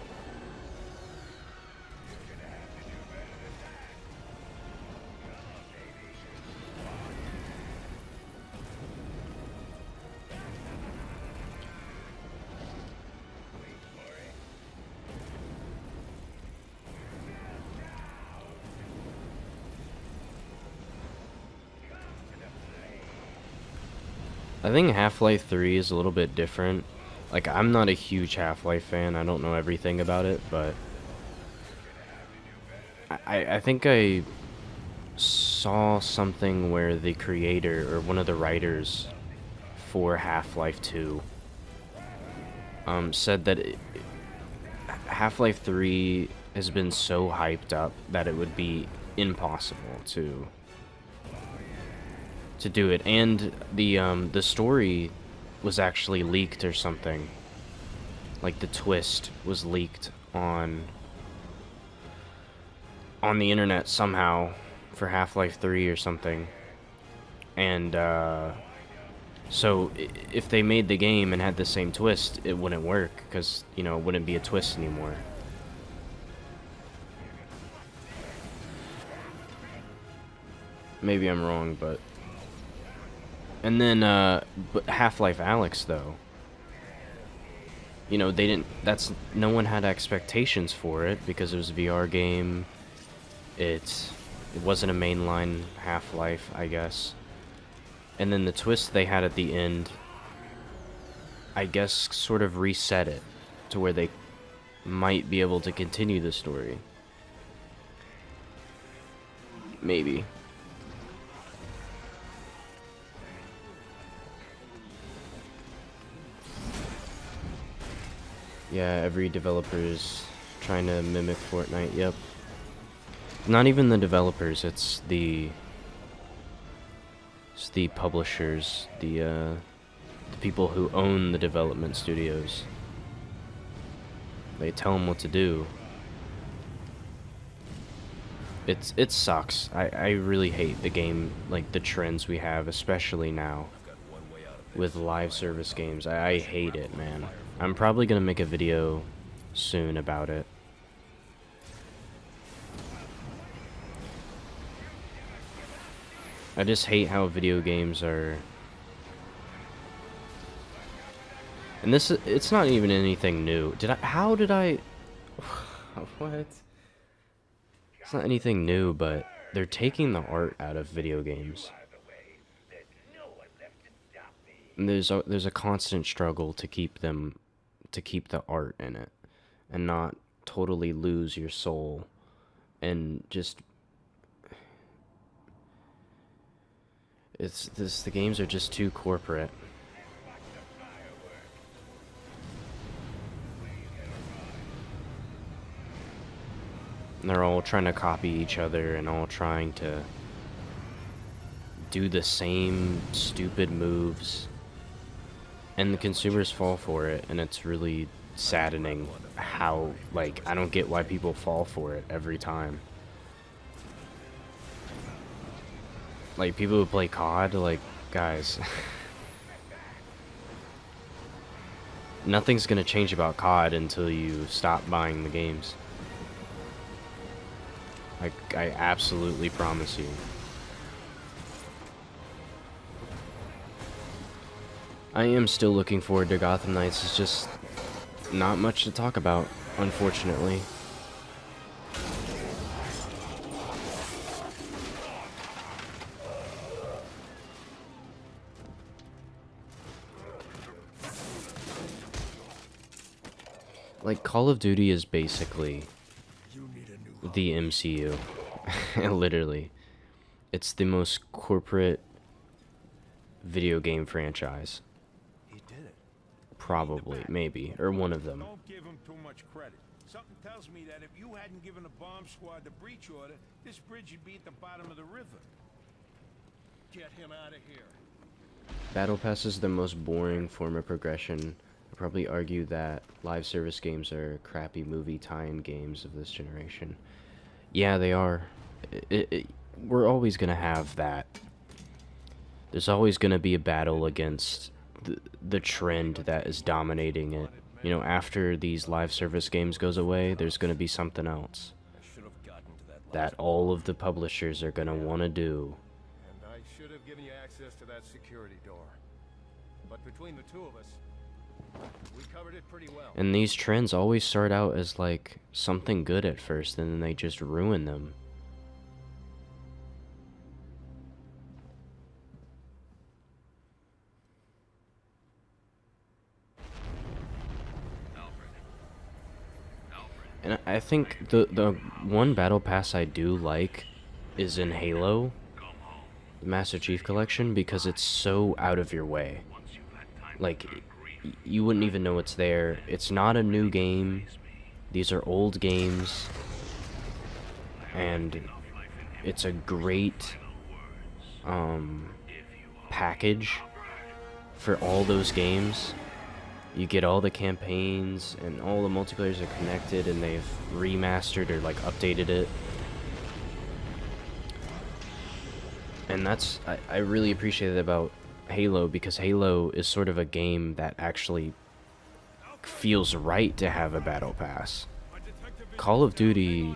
I think Half-Life 3 is a little bit different. Like, I'm not a huge Half-Life fan. I don't know everything about it, but I think I saw something where the creator or one of the writers for Half-Life 2 said that Half-Life 3 has been so hyped up that it would be impossible to do it, and the story was actually leaked or something. Like, the twist was leaked on the internet somehow for Half-Life 3 or something. And so if they made the game and had the same twist, it wouldn't work, because, you know, it wouldn't be a twist anymore. Maybe I'm wrong, but... and then, but Half-Life Alyx, though. You know, they didn't... no one had expectations for it, because it was a VR game. It wasn't a mainline Half-Life, I guess. And then the twist they had at the end, I guess, sort of reset it to where they might be able to continue the story. Maybe. Yeah, every developer's trying to mimic Fortnite, yep. Not even the developers, it's the publishers, the people who own the development studios. They tell them what to do. It sucks. I really hate the game, like the trends we have, especially now with live service games. I hate it, man. I'm probably gonna make a video soon about it. I just hate how video games are... and it's not even anything new. How did I... what? It's not anything new, but they're taking the art out of video games. And there's a constant struggle to keep the art in it, and not totally lose your soul, and just... the games are just too corporate. And they're all trying to copy each other and all trying to do the same stupid moves. And the consumers fall for it, and it's really saddening how, like, I don't get why people fall for it every time. Like, people who play COD, like, guys. Nothing's gonna change about COD until you stop buying the games. I absolutely promise you. I am still looking forward to Gotham Knights. It's just not much to talk about, unfortunately. Like, Call of Duty is basically the MCU. Literally. It's the most corporate video game franchise. He did it. Probably, maybe, or one of them. Don't give him too much credit. Something tells me that if you hadn't given the bomb squad the breach order, this bridge would be at the bottom of the river. Get him out of here. Battle Pass is the most boring form of progression. I'd probably argue that live service games are crappy movie tie-in games of this generation. Yeah, they are. We're always gonna have that. There's always gonna be a battle against the trend that is dominating it. You know, after these live service games goes away, there's gonna be something else that all of the publishers are gonna want to do. And I should have given you access to that security door. But between the two of us, we covered it pretty well. And these trends always start out as like something good at first, and then they just ruin them. And I think the one battle pass I do like is in Halo, the Master Chief Collection, because it's so out of your way. Like, you wouldn't even know it's there. It's not a new game. These are old games. And it's a great package for all those games. You get all the campaigns, and all the multiplayers are connected, and they've remastered or like updated it. And that's, I really appreciate it about Halo, because Halo is sort of a game that actually feels right to have a battle pass. Call of Duty,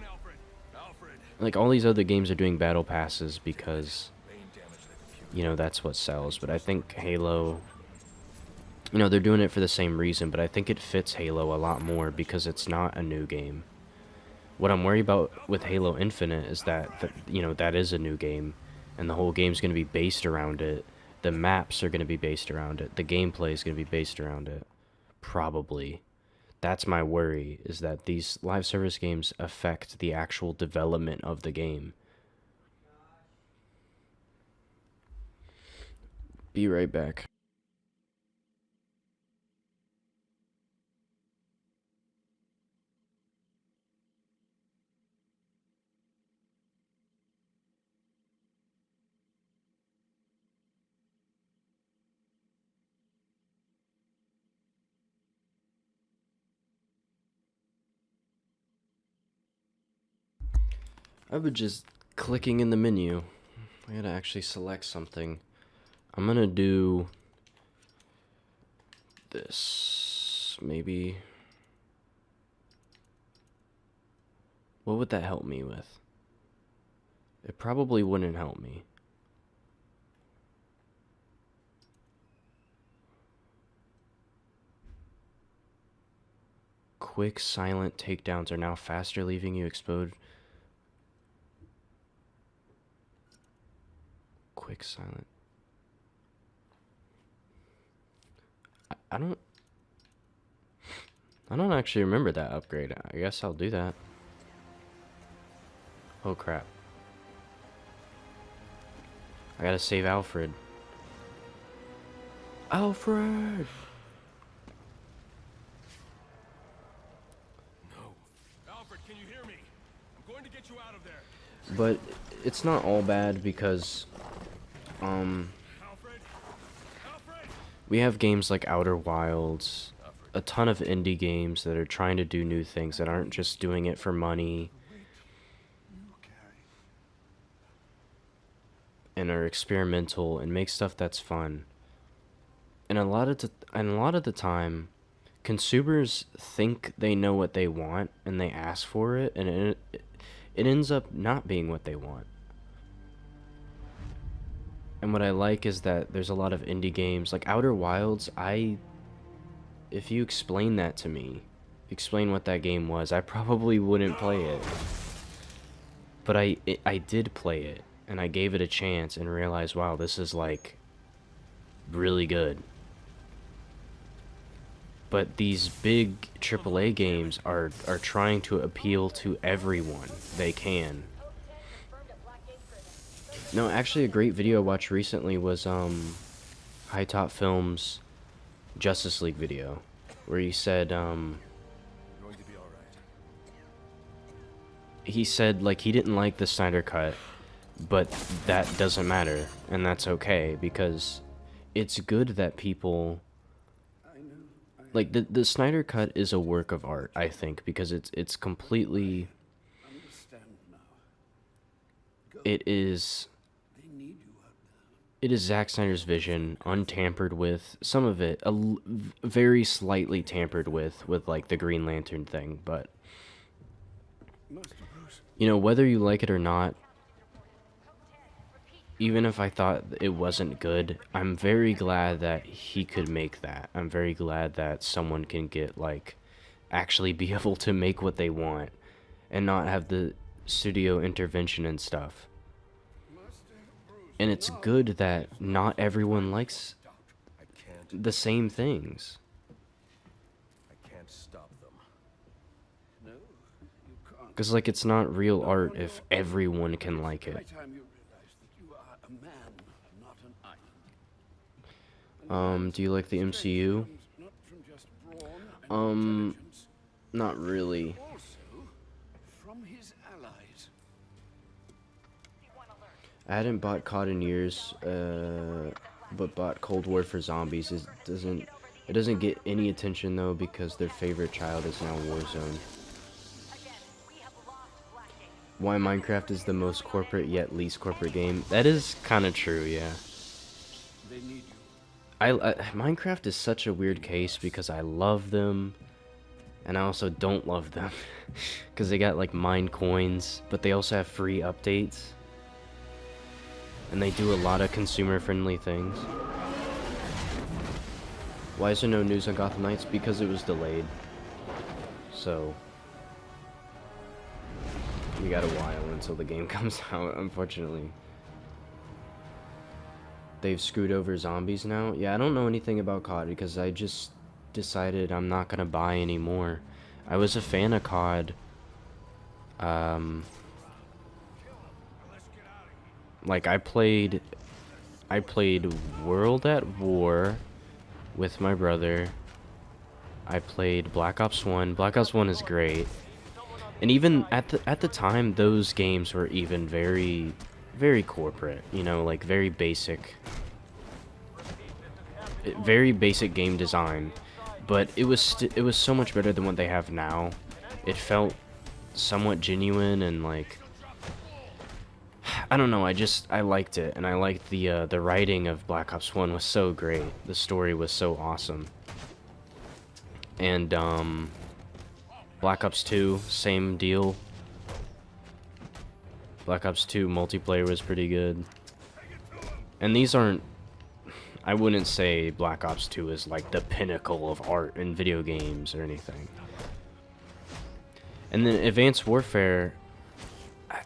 like all these other games are doing battle passes because, you know, that's what sells. But I think Halo, you know, they're doing it for the same reason, but I think it fits Halo a lot more because it's not a new game. What I'm worried about with Halo Infinite is that you know, that is a new game, and the whole game's going to be based around it. The maps are going to be based around it. The gameplay is going to be based around it. Probably. That's my worry, is that these live service games affect the actual development of the game. Be right back. I was just clicking in the menu. I gotta actually select something. I'm gonna do this, maybe. What would that help me with? It probably wouldn't help me. Quick silent takedowns are now faster, leaving you exposed. Quick silent. I don't actually remember that upgrade. I guess I'll do that. Oh crap. I gotta save Alfred. Alfred! No. Alfred, can you hear me? I'm going to get you out of there. But it's not all bad because Alfred? Alfred! we have games like Outer Wilds, a ton of indie games that are trying to do new things, that aren't just doing it for money and are experimental and make stuff that's fun. And a lot of the time, consumers think they know what they want and they ask for it, and it ends up not being what they want. And what I like is that there's a lot of indie games like Outer Wilds. If you explain that to me, explain what that game was, I probably wouldn't play it. But I did play it, and I gave it a chance and realized, wow, this is like really good. But these big AAA games are trying to appeal to everyone they can. No, actually a great video I watched recently was High Top Films Justice League video where he said, Going to be alright. he said, like, he didn't like the Snyder Cut, but that doesn't matter, and that's okay, because it's good that people, like, the Snyder Cut is a work of art, I think, because it's completely, it is Zack Snyder's vision, untampered with, some of it, very slightly tampered with, like, the Green Lantern thing, but, you know, whether you like it or not, even if I thought it wasn't good, I'm very glad that he could make that. I'm very glad that someone can get, like, actually be able to make what they want, and not have the studio intervention and stuff. And it's good that not everyone likes I can't. the same things. I can't stop them. Because, like, it's not real art if everyone can like it. Time you realize that you are a man, not an island. Do you like the MCU? Not from just brawn and intelligence, Not really. also from his allies. I hadn't bought COD in years, but bought Cold War for Zombies. It doesn't get any attention though because their favorite child is now Warzone. Why Minecraft is the most corporate yet least corporate game? That is kind of true, yeah. They need you. I Minecraft is such a weird case because I love them, and I also don't love them because they got like mine coins, but they also have free updates. And they do a lot of consumer-friendly things. Why is there no news on Gotham Knights? Because it was delayed. So, we got a while until the game comes out, unfortunately. They've screwed over zombies now? Yeah, I don't know anything about COD because I just decided I'm not gonna buy anymore. I was a fan of COD. Like, I played World at War with my brother. I played Black Ops 1. Black Ops 1 is great. And even at the time, those games were even very, very corporate, you know, like very basic game design. But it was so much better than what they have now. It felt somewhat genuine and like, I don't know, I liked it, and I liked the writing of Black Ops 1 was so great. The story was so awesome. And Black Ops 2, same deal. Black Ops 2 multiplayer was pretty good. And these aren't, I wouldn't say Black Ops 2 is like the pinnacle of art in video games or anything. And then Advanced Warfare,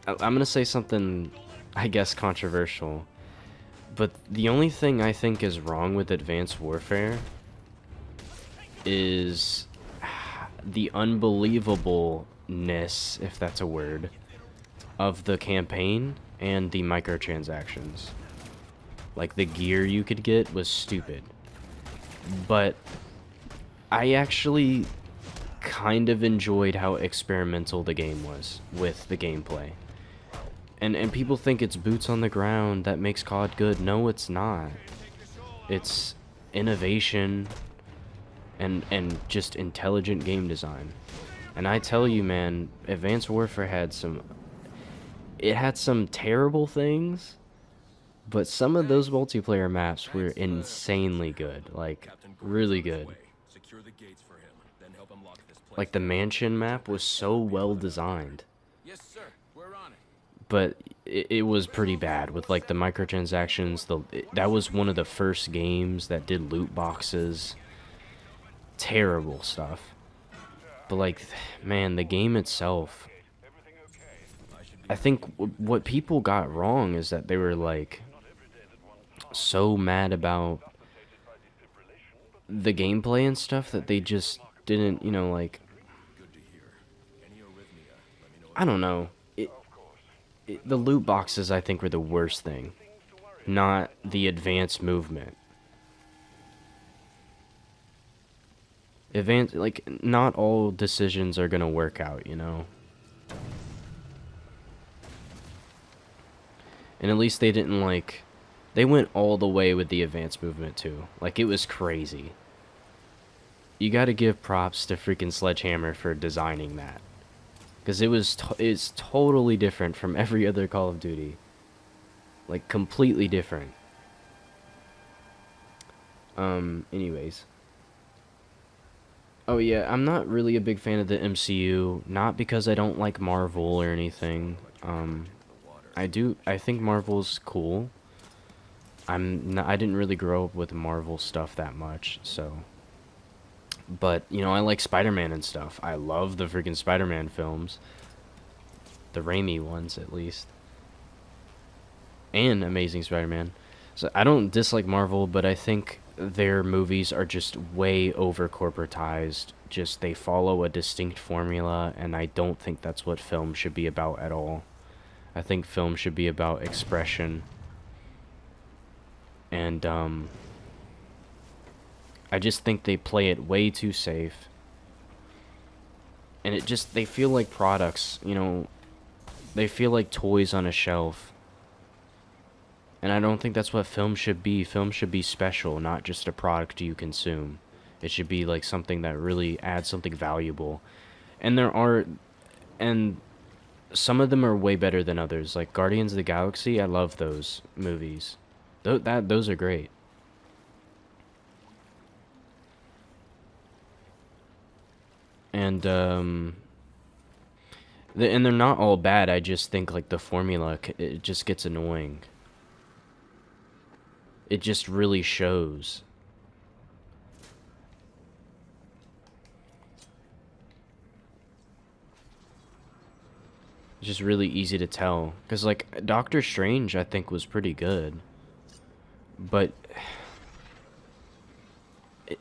I'm gonna say something, I guess, controversial, but the only thing I think is wrong with Advanced Warfare is the unbelievableness, if that's a word, of the campaign and the microtransactions. Like, the gear you could get was stupid. But I actually kind of enjoyed how experimental the game was with the gameplay. And people think it's boots on the ground that makes COD good. No, it's not. It's innovation and just intelligent game design. And I tell you, man, Advanced Warfare had some terrible things, but some of those multiplayer maps were insanely good, like really good. Secure the gates for him, then help him lock this place. Like the mansion map was so well designed, Yes, sir. We're on it. but it was pretty bad with like the microtransactions. That was one of the first games that did loot boxes. Terrible stuff. But like, man, the game itself, I think what people got wrong is that they were like so mad about the gameplay and stuff that they just didn't, you know, like, I don't know. The loot boxes, I think, were the worst thing, not the advanced movement. Like, not all decisions are gonna work out, you know? And at least they didn't, like... They went all the way with the advanced movement, too. Like, it was crazy. You gotta give props to freaking Sledgehammer for designing that. Because it's totally different from every other Call of Duty. Like, completely different. Anyways. Oh yeah, I'm not really a big fan of the MCU. Not because I don't like Marvel or anything. I think Marvel's cool. I didn't really grow up with Marvel stuff that much, so... But, you know, I like Spider-Man and stuff. I love the freaking Spider-Man films. The Raimi ones, at least. And Amazing Spider-Man. So, I don't dislike Marvel, but I think their movies are just way over-corporatized. Just, they follow a distinct formula, and I don't think that's what film should be about at all. I think film should be about expression. And, I just think they play it way too safe. And they feel like products, you know, they feel like toys on a shelf. And I don't think that's what film should be. Film should be special, not just a product you consume. It should be like something that really adds something valuable. And and some of them are way better than others. Like Guardians of the Galaxy, I love those movies. Those are great. And and they're not all bad. I just think like the formula, it just gets annoying. It just really shows. It's just really easy to tell. Because like Doctor Strange I think was pretty good. But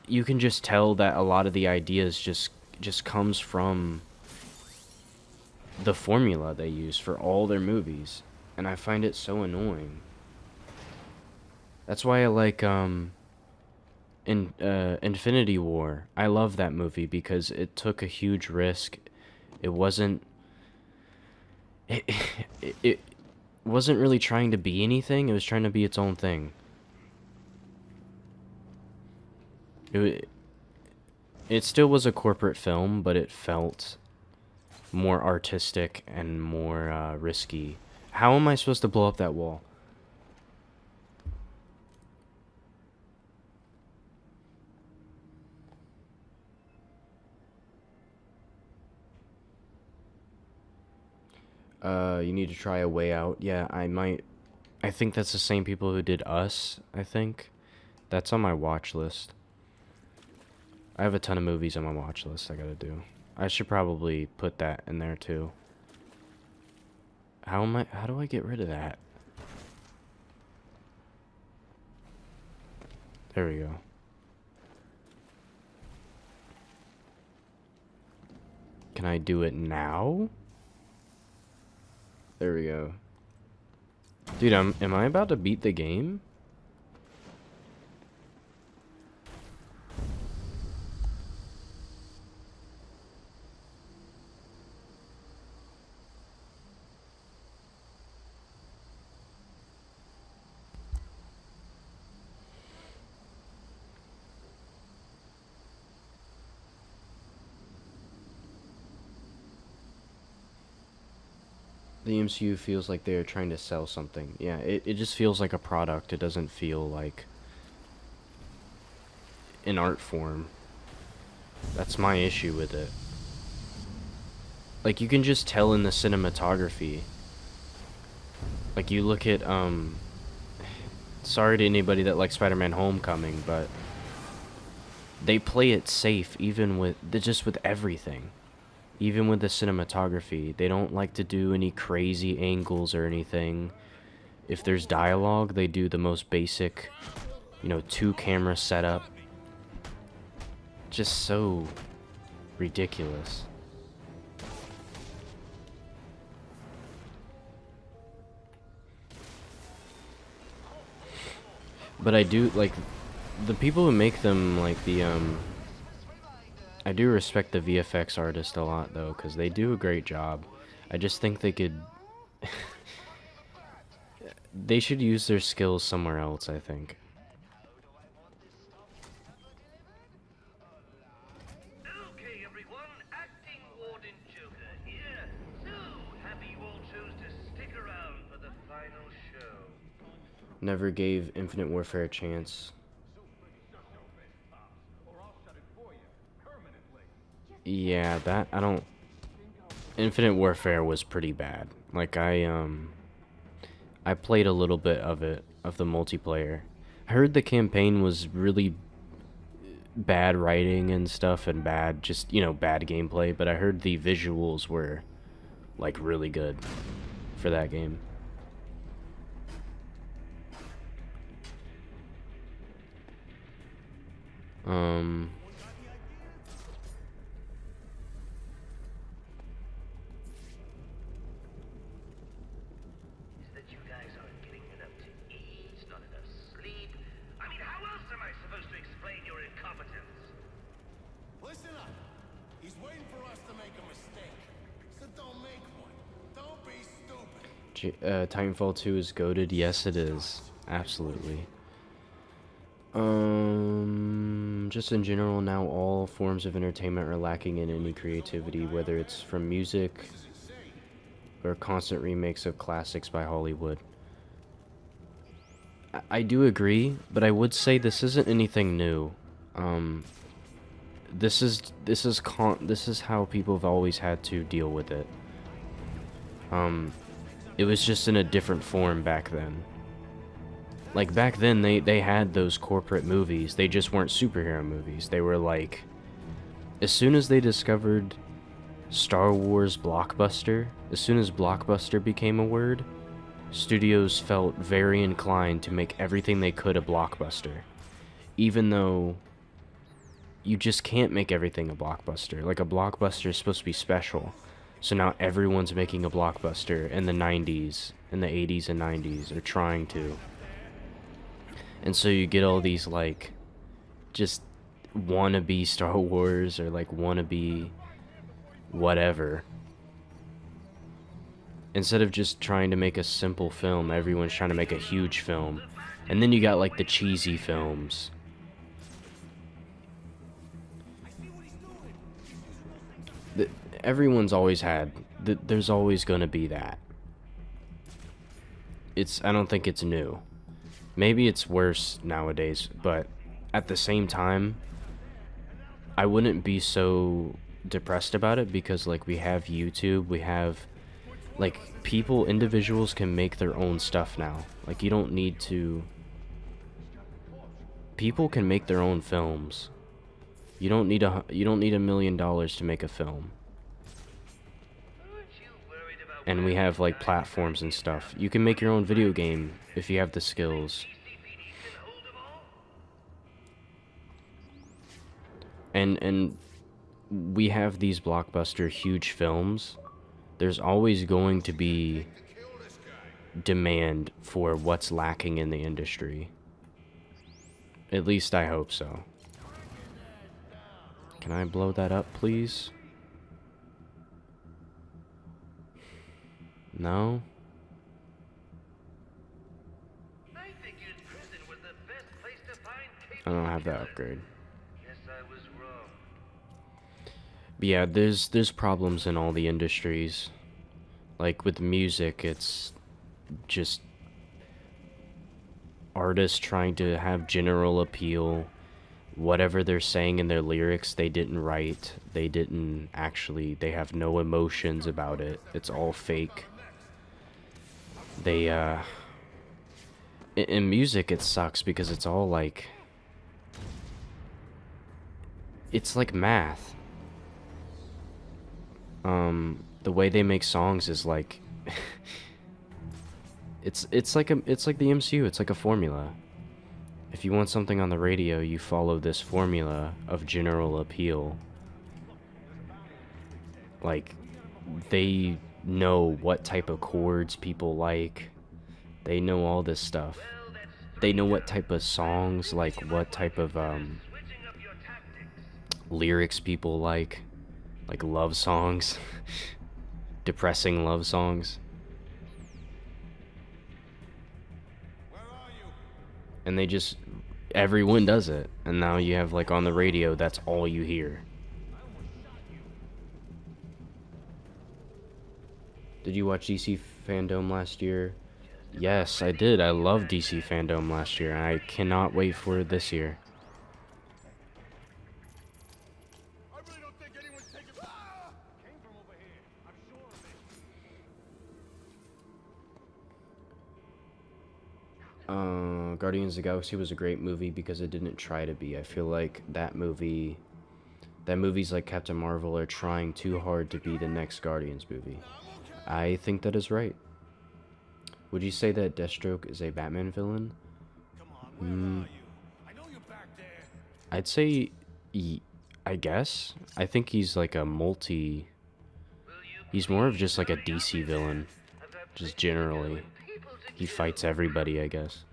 you can just tell that a lot of the ideas just comes from the formula they use for all their movies, and I find it so annoying. That's why I like Infinity War. I love that movie because it took a huge risk. It wasn't it wasn't really trying to be anything. It was trying to be its own thing. It still was a corporate film, but it felt more artistic and more risky. How am I supposed to blow up that wall? You need to try A Way Out. Yeah, I might. I think that's the same people who did Us, I think. That's on my watch list. I have a ton of movies on my watch list I gotta do. I should probably put that in there too. How do I get rid of that? There we go. Can I do it now? There we go. Dude, am I about to beat the game? The MCU feels like they're trying to sell something. Yeah, it just feels like a product. It doesn't feel like an art form. That's my issue with it. Like, you can just tell in the cinematography. Like, you look at, sorry to anybody that likes Spider-Man Homecoming, but they play it safe even with, just with everything. Even with the cinematography, they don't like to do any crazy angles or anything. If there's dialogue, they do the most basic, you know, 2-camera setup. Just so ridiculous. But I do, like, the people who make them, like, the, I do respect the VFX artist a lot, though, because they do a great job. I just think they could... they should use their skills somewhere else, I think. Okay, everyone, acting Warden Joker here. So, happy you all chose to stick around for the final show. Never gave Infinite Warfare a chance. Yeah, that, I don't... Infinite Warfare was pretty bad. Like, I played a little bit of it, of the multiplayer. I heard the campaign was really bad writing and stuff, and bad, just, you know, bad gameplay, but I heard the visuals were, like, really good for that game. Is that you guys aren't getting enough to eat, not enough sleep? I mean, how else am I supposed to explain your incompetence? Listen up. He's waiting for us to make a mistake. So don't make one. Don't be stupid. Titanfall 2 is goated. Yes, it is. Absolutely. Just in general, now all forms of entertainment are lacking in any creativity, whether it's from music or constant remakes of classics by Hollywood. I do agree, but I would say this isn't anything new. This is how people have always had to deal with it. It was just in a different form back then. Like, back then, they had those corporate movies. They just weren't superhero movies. They were like... As soon as they discovered Star Wars blockbuster, as soon as blockbuster became a word, studios felt very inclined to make everything they could a blockbuster. Even though you just can't make everything a blockbuster. Like, a blockbuster is supposed to be special. So now everyone's making a blockbuster in the 90s, in the 80s and 90s, or trying to. And so you get all these, like, just wannabe Star Wars, or, like, wannabe whatever. Instead of just trying to make a simple film, everyone's trying to make a huge film. And then you got, like, the cheesy films. Everyone's always had... There's always gonna be that. I don't think it's new. Maybe it's worse nowadays, but at the same time, I wouldn't be so depressed about it because, like, we have YouTube, we have, like, individuals can make their own stuff now. Like, you don't need to... People can make their own films. You don't need $1 million to make a film. And we have, like, platforms and stuff. You can make your own video game if you have the skills. And we have these blockbuster huge films. There's always going to be demand for what's lacking in the industry. At least I hope so. Can I blow that up, please? No? I don't have that upgrade. But yeah, there's problems in all the industries. Like with music, it's just artists trying to have general appeal. Whatever they're saying in their lyrics, they didn't write. They have no emotions about it. It's all fake. In music, it sucks because it's all like... It's like math. The way they make songs is like... it's like the MCU, it's like a formula. If you want something on the radio, you follow this formula of general appeal. Like, they know what type of chords people like. They know all this stuff. They know what type of songs, like what type of lyrics people like love songs, depressing love songs. And they just, everyone does it, and now you have like on the radio, that's all you hear. Did you watch DC Fandom last year? Yes, I did. I loved DC Fandom last year, and I cannot wait for it this year. I really don't think anyone's taking. Came from over here. I'm sure of it. Guardians of the Galaxy was a great movie because it didn't try to be. I feel like that movies like Captain Marvel are trying too hard to be the next Guardians movie. I think that is right. Would you say that Deathstroke is a Batman villain? Come on, where are you? I know you're back there. I'd say, I guess. I think he's like a he's more of just like a DC villain, just generally. He fights everybody, I guess.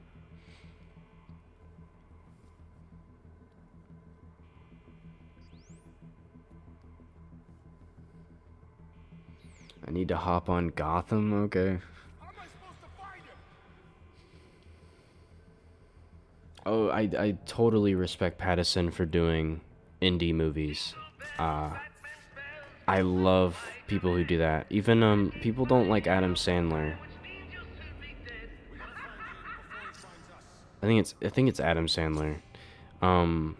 I need to hop on Gotham, okay. How am I supposed to find him? Oh, I totally respect Pattison for doing indie movies. I love people who do that. Even people don't like Adam Sandler. I think it's Adam Sandler. The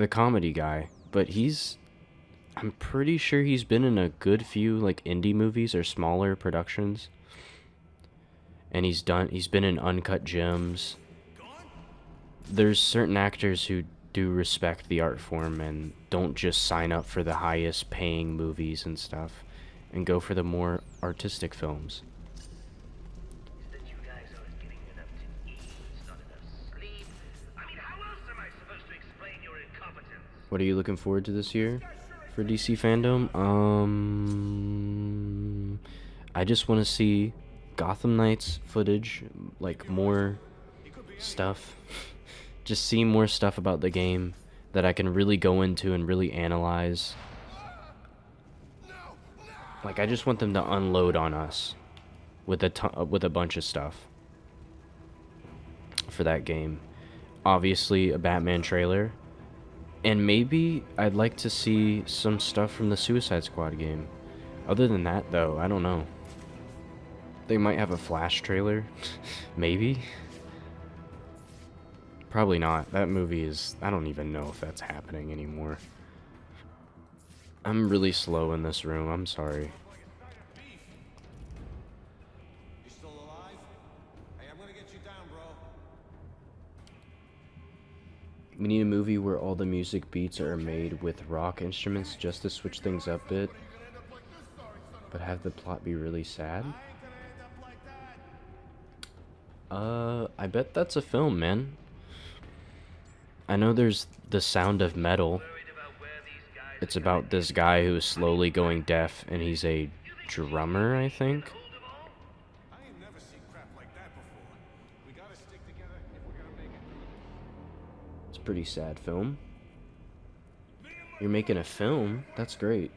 comedy guy, but I'm pretty sure he's been in a good few like indie movies or smaller productions. And he's been in Uncut Gems. There's certain actors who do respect the art form and don't just sign up for the highest paying movies and stuff and go for the more artistic films. That you guys aren't getting enough to eat, not enough sleep. I mean, how else am I supposed to explain your incompetence? What are you looking forward to this year for DC Fandom? I just want to see Gotham Knights footage, like more stuff. Just see more stuff about the game that I can really go into and really analyze. Like, I just want them to unload on us with a bunch of stuff for that game. Obviously, a Batman trailer. And maybe I'd like to see some stuff from the Suicide Squad game. Other than that, though, I don't know. They might have a Flash trailer. Maybe. Probably not. That movie is... I don't even know if that's happening anymore. I'm really slow in this room. I'm sorry. You still alive? Hey, I'm gonna get you down, bro. We need a movie where all the music beats are made with rock instruments just to switch things up a bit, but have the plot be really sad. I bet that's a film, man. I know there's The Sound of Metal. It's about this guy who is slowly going deaf, and he's a drummer, I think. I ain't never seen crap like that before. We gotta stick together if we're gonna make it. It's a pretty sad film. You're making a film? That's great.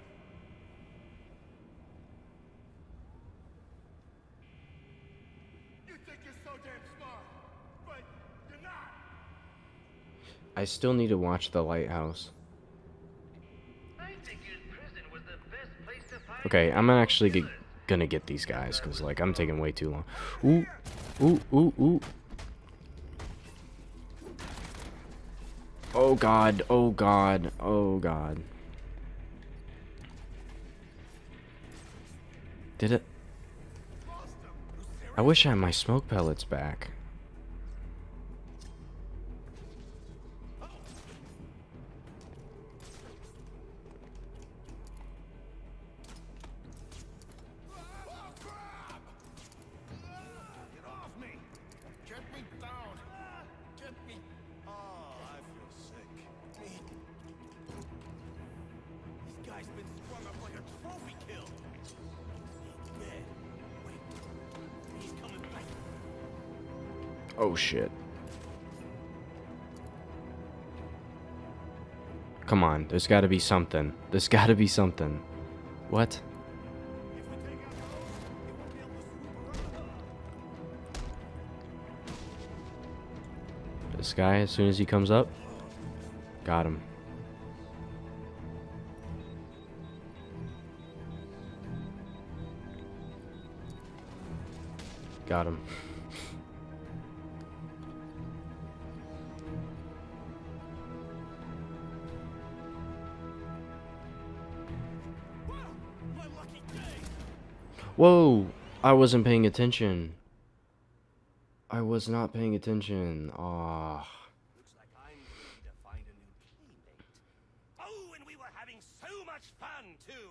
You think you're so damn smart, but you're not. I still need to watch The Lighthouse. I figured prison was the best place to find. Okay, I'm actually gonna get these guys, because, like, I'm taking way too long. Ooh, ooh, ooh, ooh. Oh god, oh god, oh god. Did it? I wish I had my smoke pellets back. Get off me! Get me down! Get me... Oh, I feel sick. Me. This guy's been strung up like a trophy kill. Yeah. Wait. He's coming back. Oh shit. Come on, there's gotta be something. There's gotta be something. What? This guy, as soon as he comes up, got him. Got him. Whoa! I wasn't paying attention. I was not paying attention. Ah. Looks like I'm going to find a new playmate. Oh, and we were having so much fun, too.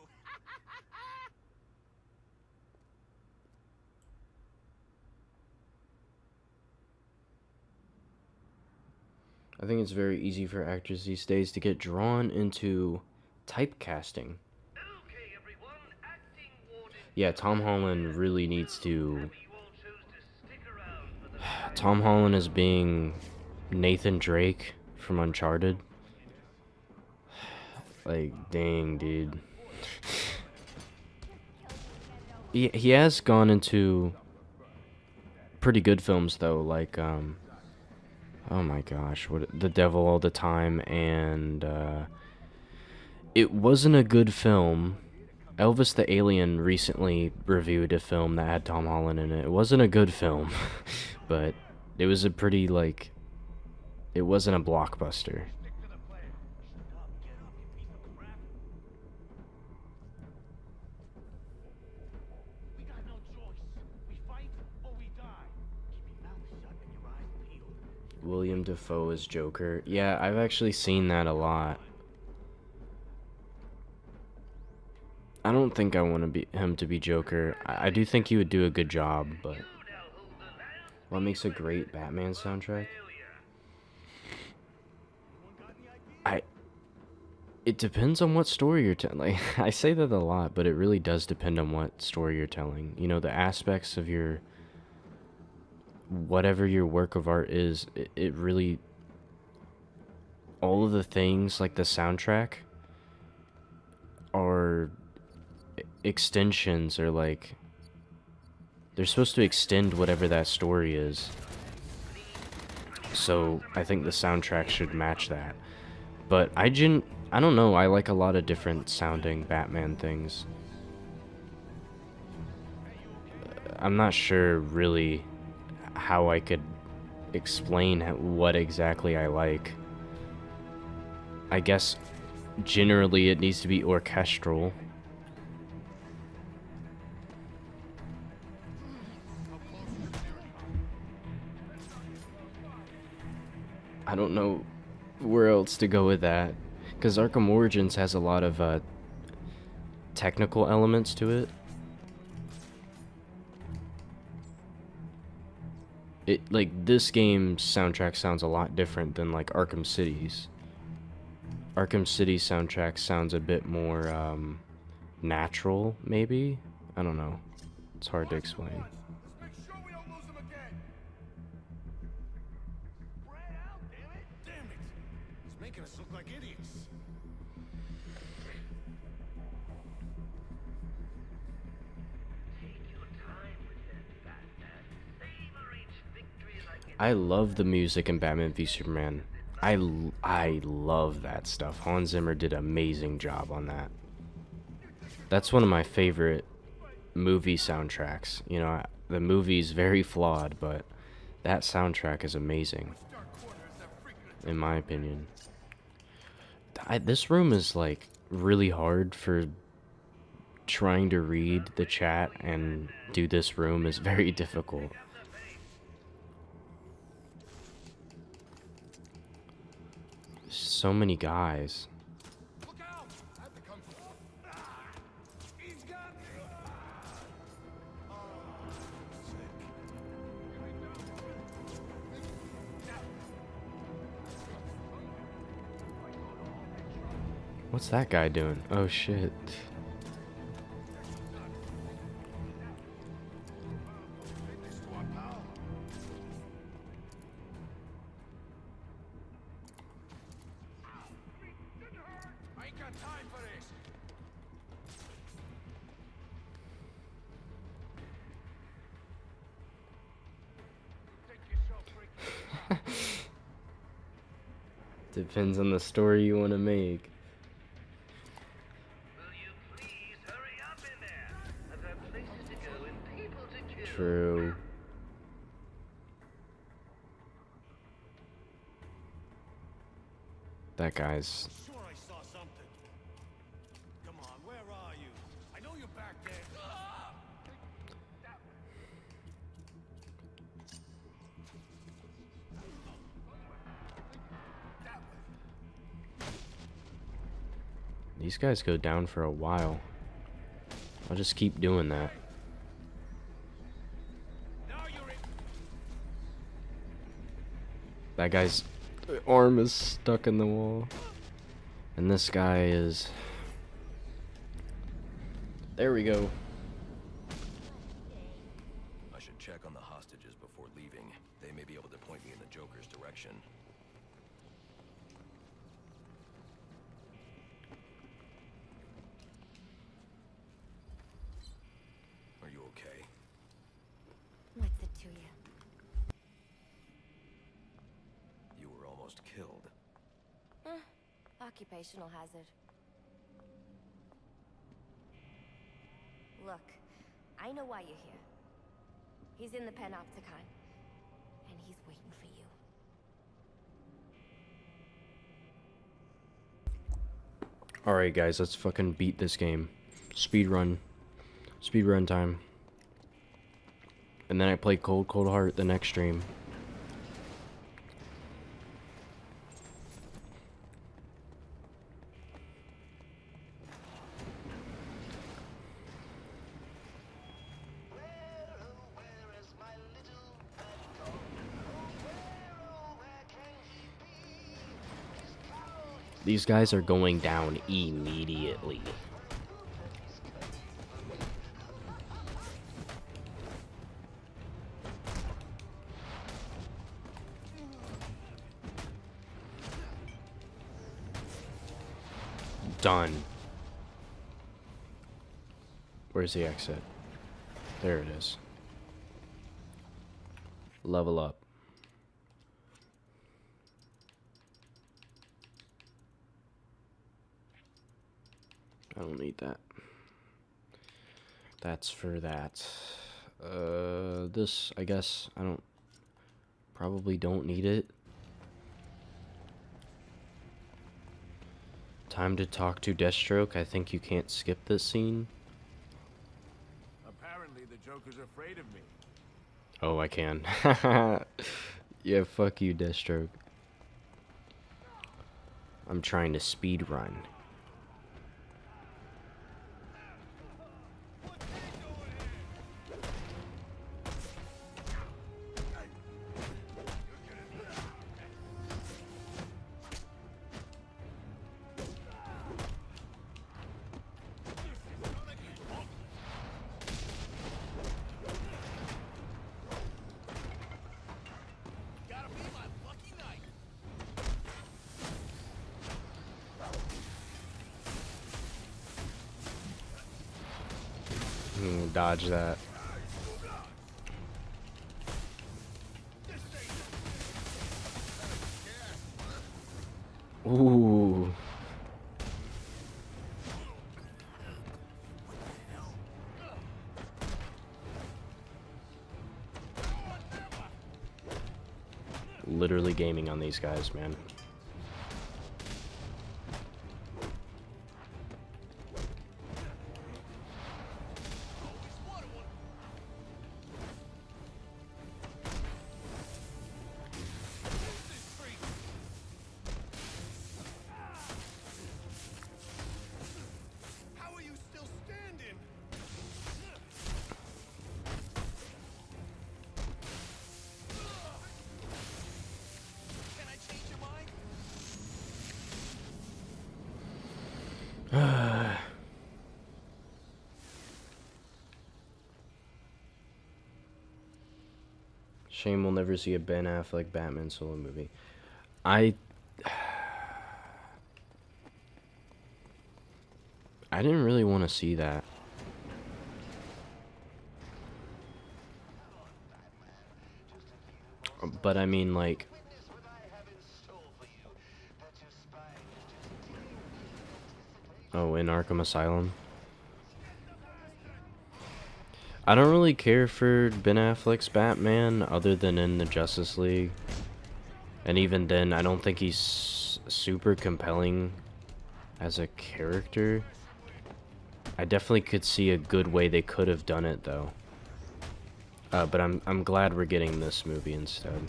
I think it's very easy for actors these days to get drawn into typecasting. Okay, everyone, acting warden. Yeah, Tom Holland really needs to. You all chose to stick around for the Tom Holland is being Nathan Drake from Uncharted. Like, dang, dude. He has gone into pretty good films though, like oh my gosh, what The Devil All the Time, and it wasn't a good film. Elvis the Alien recently reviewed a film that had Tom Holland in it. It wasn't a good film, but it was a pretty, like, it wasn't a blockbuster. William Dafoe as Joker. Yeah, I've actually seen that a lot. I don't think I want him to be Joker. I do think he would do a good job, but what makes a great Batman soundtrack? It depends on what story you're telling. Like, I say that a lot, but it really does depend on what story you're telling. You know, the aspects of your whatever your work of art is, it really, all of the things like the soundtrack are extensions, or like they're supposed to extend whatever that story is. So I think the soundtrack should match that. But I don't know, I like a lot of different sounding Batman things. I'm not sure really how I could explain what exactly I like. I guess generally it needs to be orchestral. I don't know where else to go with that, because Arkham Origins has a lot of technical elements to it. Like, this game's soundtrack sounds a lot different than like Arkham City's. Arkham City's soundtrack sounds a bit more natural, maybe? I don't know. It's hard to explain. Let's make sure we don't lose him again. Spread out, damn it! Damn it! He's making us look like idiots. Take your time with that, Batman. Savor each victory like it's I love the music in Batman v Superman. I love that stuff. Hans Zimmer did an amazing job on that. That's one of my favorite movie soundtracks. You know, the movie's very flawed, but that soundtrack is amazing, in my opinion. This room is like really hard for trying to read the chat, and do this room is very difficult. So many guys. Look out! I have to come. He's got me. What's that guy doing? Oh shit. Depends on the story you want to make. Will you please hurry up in there? I've got places to go and people to kill. True. That guy's... Sure I saw something. Come on, where are you? I know you're back there. These guys go down for a while. I'll just keep doing that. That guy's arm is stuck in the wall. And this guy is... There we go. I should check on the hostages before leaving. They may be able to point me in the Joker's direction. Are you okay? What's it to you? You were almost killed. Occupational hazard. Look, I know why you're here. He's in the Panopticon, and he's waiting for you. Alright guys, let's fucking beat this game. Speedrun. Speedrun time. And then I play Cold Heart the next stream. These guys are going down immediately. Done. Where's the exit? There it is. Level up. I don't need that. That's for that. This, I guess, probably don't need it. Time to talk to Deathstroke. I think you can't skip this scene. Apparently the Joker's afraid of me. Oh, I can. Yeah, fuck you, Deathstroke. I'm trying to speed run. Dodge that. Ooh. Literally gaming on these guys, man. Shame we'll never see a Ben Affleck Batman solo movie. I didn't really want to see that. But I mean, like, Oh, in Arkham Asylum. I don't really care for Ben Affleck's Batman other than in the Justice League. And even then, I don't think he's super compelling as a character. I definitely could see a good way they could have done it though. But I'm glad we're getting this movie instead.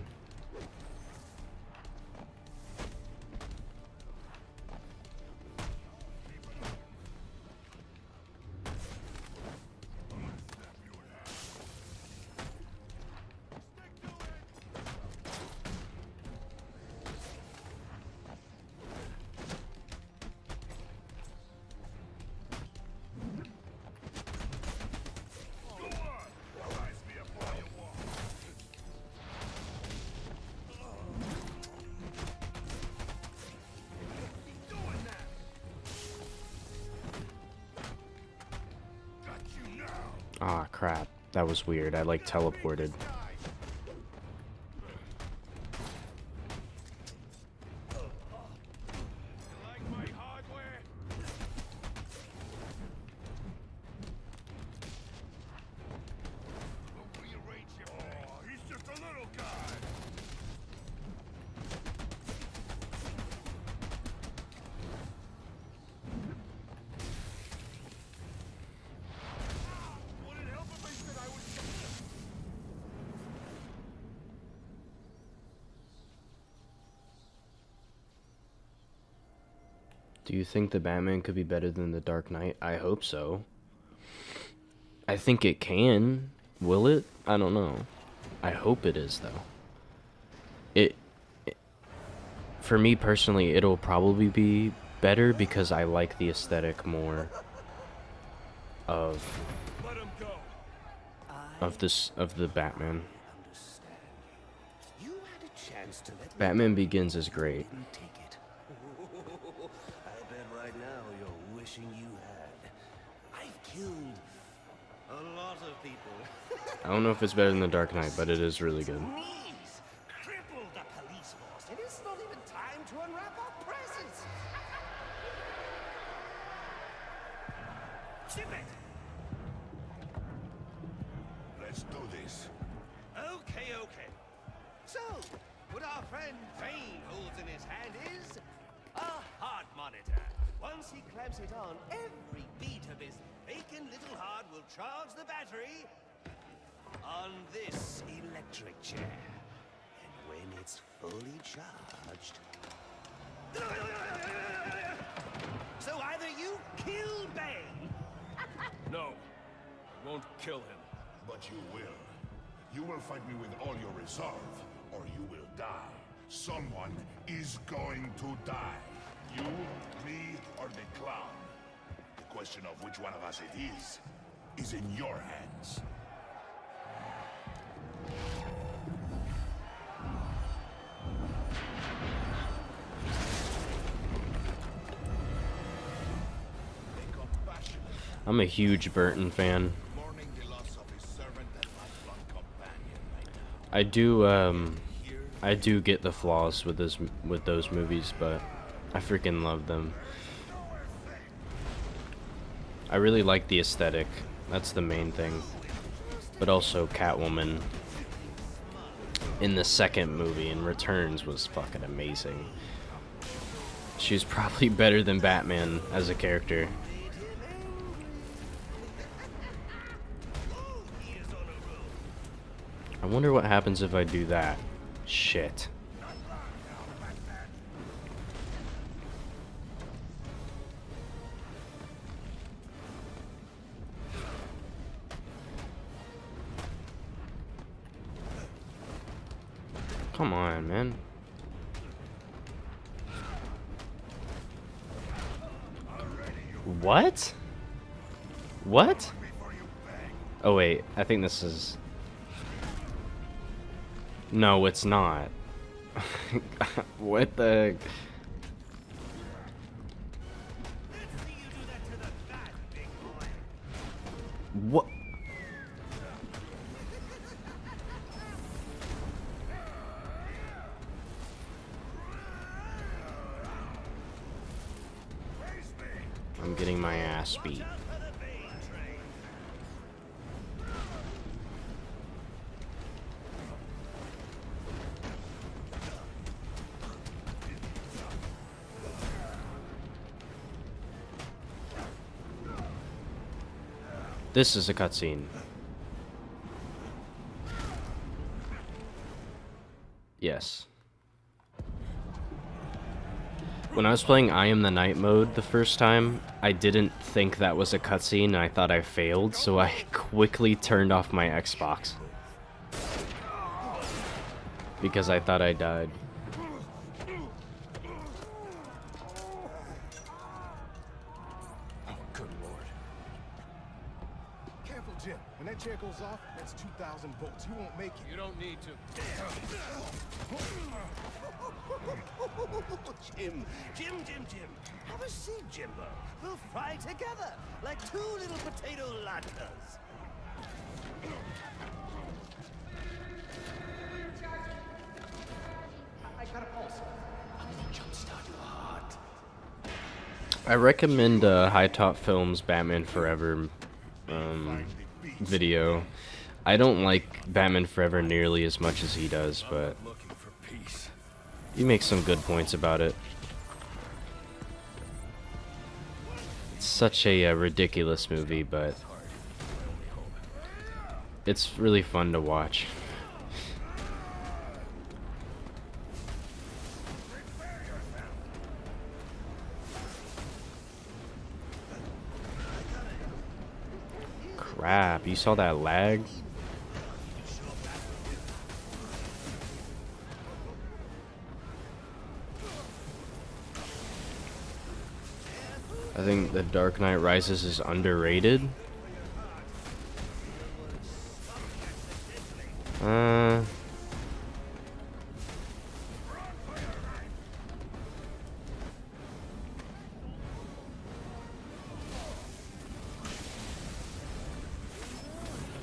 Ah, crap. That was weird. I, like, teleported. Do you think the Batman could be better than the Dark Knight? I hope so. I think it can. Will it? I don't know. I hope it is, though. For me personally, it'll probably be better because I like the aesthetic more of the Batman. Batman Begins is great. I don't know if it's better than The Dark Knight, but it is really good. Crippled the police force, and it's not even time to unwrap our presents. Ship it! Let's do this. Okay. So, what our friend Bane holds in his hand is a heart monitor. Once he clamps it on, every beat of his bacon little heart will charge the battery on this electric chair. And when it's fully charged... So either you kill Bane... No, I won't kill him. But you will. You will fight me with all your resolve, or you will die. Someone is going to die. You, me, or the clown. The question of which one of us it is in your hands. I'm a huge Burton fan. I do get the flaws with those movies, but I freaking love them. I really like the aesthetic. That's the main thing. But also Catwoman in the second movie in Returns was fucking amazing. She's probably better than Batman as a character. I wonder what happens if I do that. Shit. Come on, man. What? What? Oh wait, I think this is... No, it's not. What the... What? I'm getting my ass beat. This is a cutscene. Yes. When I was playing I Am the Night mode the first time, I didn't think that was a cutscene and I thought I failed, so I quickly turned off my Xbox. Because I thought I died. Jim, when that chair goes off, that's 2,000 volts. You won't make it. You don't need to. Jim. Have a seat, Jimbo. We'll fry together like two little potato latkes. I got a pulse. I'm gonna jumpstart your heart. I recommend High Top Films Batman Forever video. I don't like Batman Forever nearly as much as he does, but he makes some good points about it. It's such a ridiculous movie, but it's really fun to watch. Crap, you saw that lag? I think The Dark Knight Rises is underrated.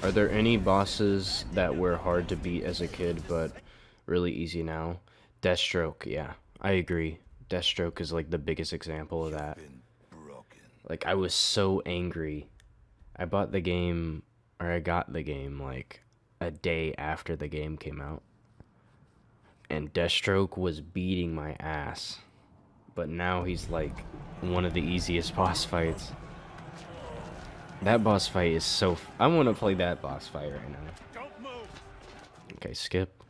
Are there any bosses that were hard to beat as a kid but really easy now? Deathstroke, yeah, I agree. Deathstroke is like the biggest example of that. Like, I was so angry. I got the game like a day after the game came out. And Deathstroke was beating my ass. But now he's like one of the easiest boss fights. That boss fight is so... I want to play that boss fight right now. Okay, skip.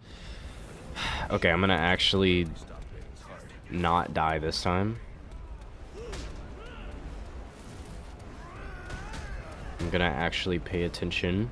Okay, I'm gonna actually not die this time. I'm gonna actually pay attention.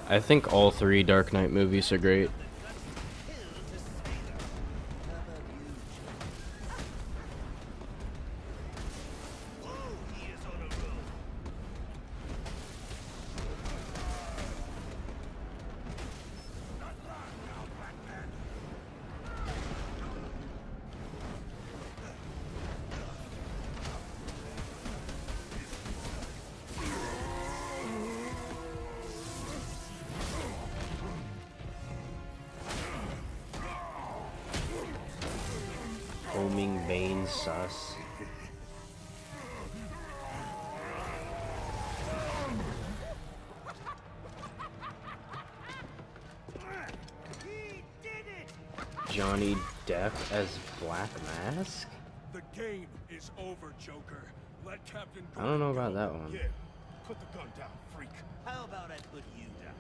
I think all three Dark Knight movies are great. Homing vein sus. Johnny Depp as Black Mask? The game is over, Joker. Let Captain I don't know Gordon about go. that one. Yeah. Put the gun down, freak. How about I put you down?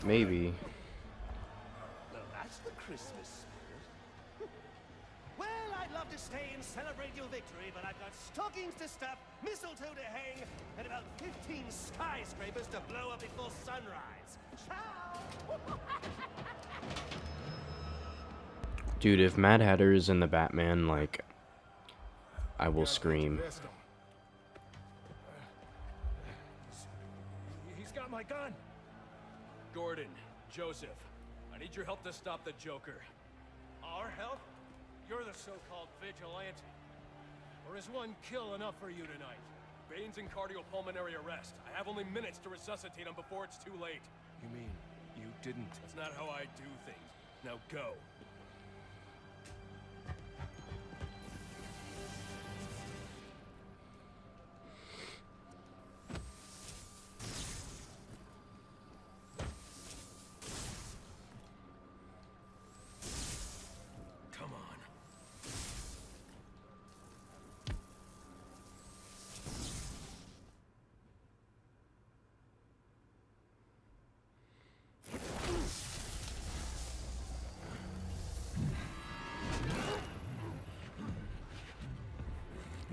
Maybe. Well, that's the Christmas spirit. Well, I'd love to stay and celebrate your victory, but I've got stockings to stuff, mistletoe to hang, and about 15 skyscrapers to blow up before sunrise. Ciao! Dude, if Mad Hatter is in the Batman, like, I will scream. He's got my gun. Gordon, Joseph, I need your help to stop the Joker. Our help? You're the so-called vigilante. Or is one kill enough for you tonight? Bane's in cardiopulmonary arrest. I have only minutes to resuscitate him before it's too late. You mean you didn't? That's not how I do things. Now go. Come on.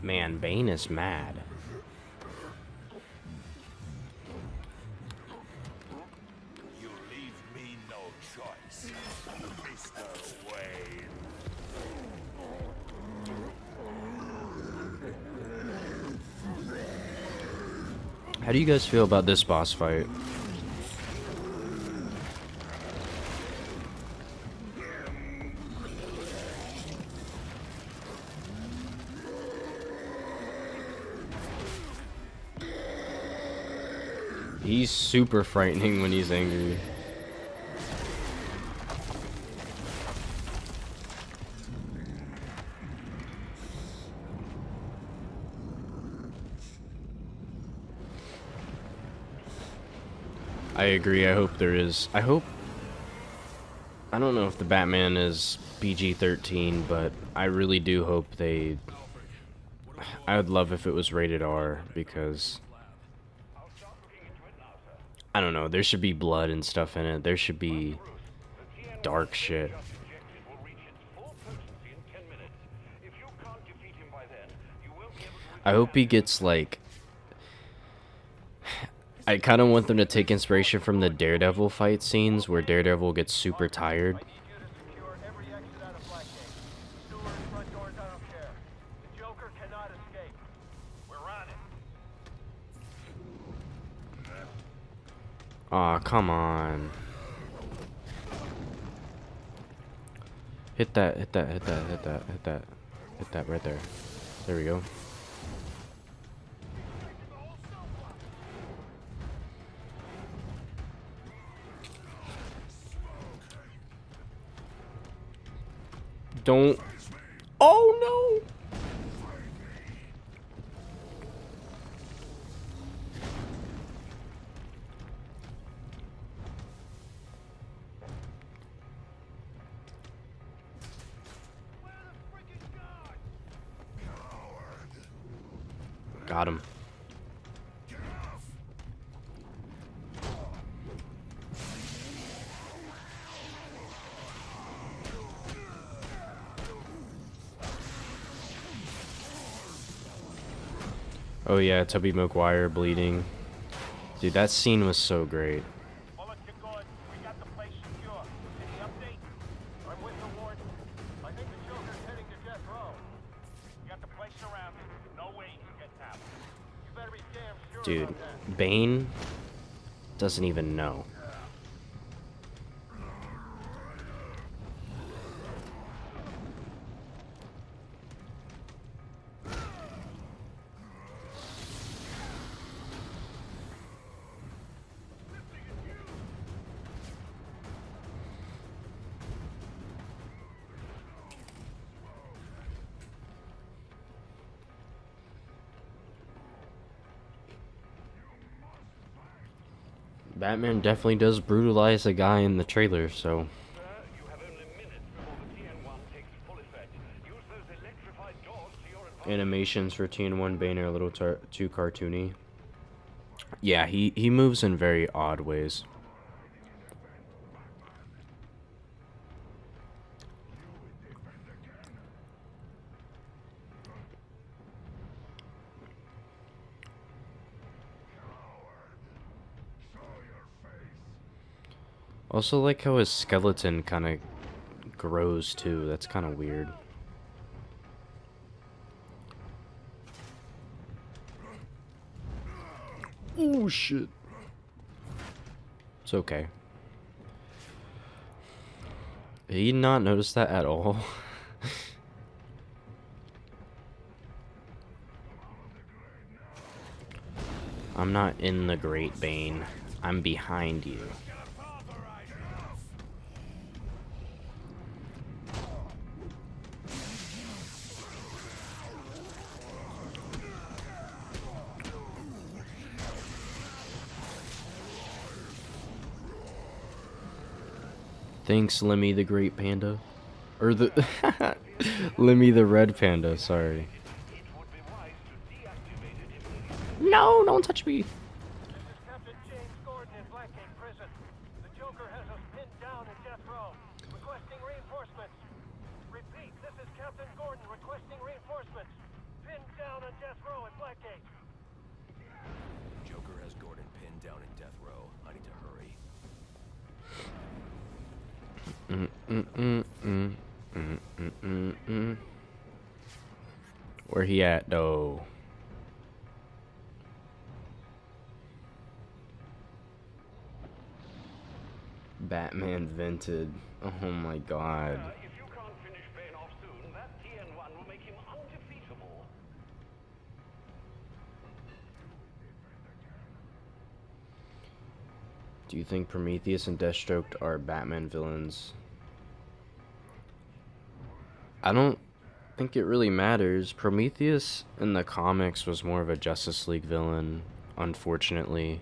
Man, Bane is mad. You leave me no choice, Mr. Wayne. How do you guys feel about this boss fight? He's super frightening when he's angry. I agree. I hope there is. I don't know if the Batman is PG-13, but I really do hope they... I would love if it was rated R, because... I don't know, there should be blood and stuff in it. There should be dark shit. I hope he gets, like... I kind of want them to take inspiration from the Daredevil fight scenes, where Daredevil gets super tired. Aw, come on. Hit that, hit that, hit that, hit that, hit that. Hit that right there. There we go. Don't. Oh no! Got him. Oh yeah, Tobey Maguire bleeding. Dude, that scene was so great. Dude, Bane doesn't even know. Batman definitely does brutalize a guy in the trailer, so... You have only minutes before the TN1 takes full effect. Use those electrified doors to your animations for TN1 Bane are a little too cartoony. Yeah, he moves in very odd ways. Also like how his skeleton kind of grows too. That's kind of weird. Oh shit. It's okay. Did he not notice that at all? I'm not in the Great Bane. I'm behind you. Thanks, Lemmy the Great Panda. Or the... Lemmy the Red Panda, sorry. No, don't touch me. This is Captain James Gordon in Blackgate Prison. The Joker has us pinned down in death row, requesting reinforcements. Repeat, this is Captain Gordon requesting reinforcements. Pinned down on death row at Blackgate. Joker has Gordon pinned down in death row. I need to hurry. Where he at, though? Batman vented. Oh my god. If you can't finish Bane off soon, that TN1 will make him undefeatable. Do you think Prometheus and Deathstroke are Batman villains? I don't think it really matters. Prometheus in the comics was more of a Justice League villain, unfortunately.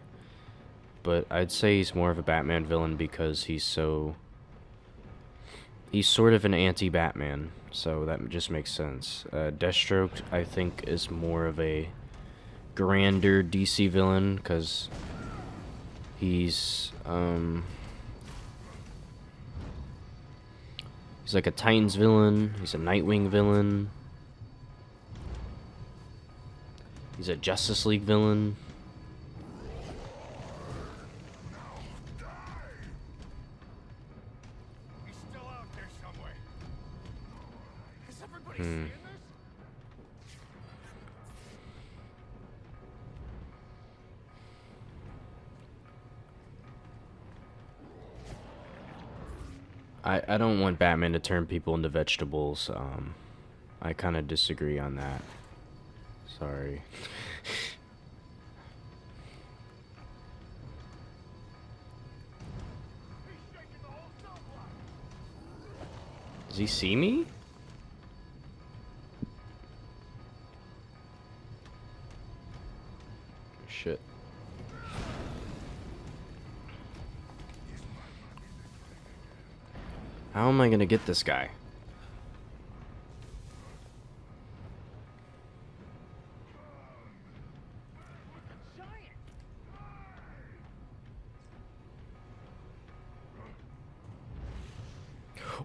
But I'd say he's more of a Batman villain because he's sort of an anti-Batman, so that just makes sense. Deathstroke, I think, is more of a grander DC villain because he's like a Titans villain, he's a Nightwing villain, he's a Justice League villain. He's still out there somewhere. Is everybody seeing this? I don't want Batman to turn people into vegetables. I kind of disagree on that. Sorry. Does he see me? Shit. How am I gonna get this guy?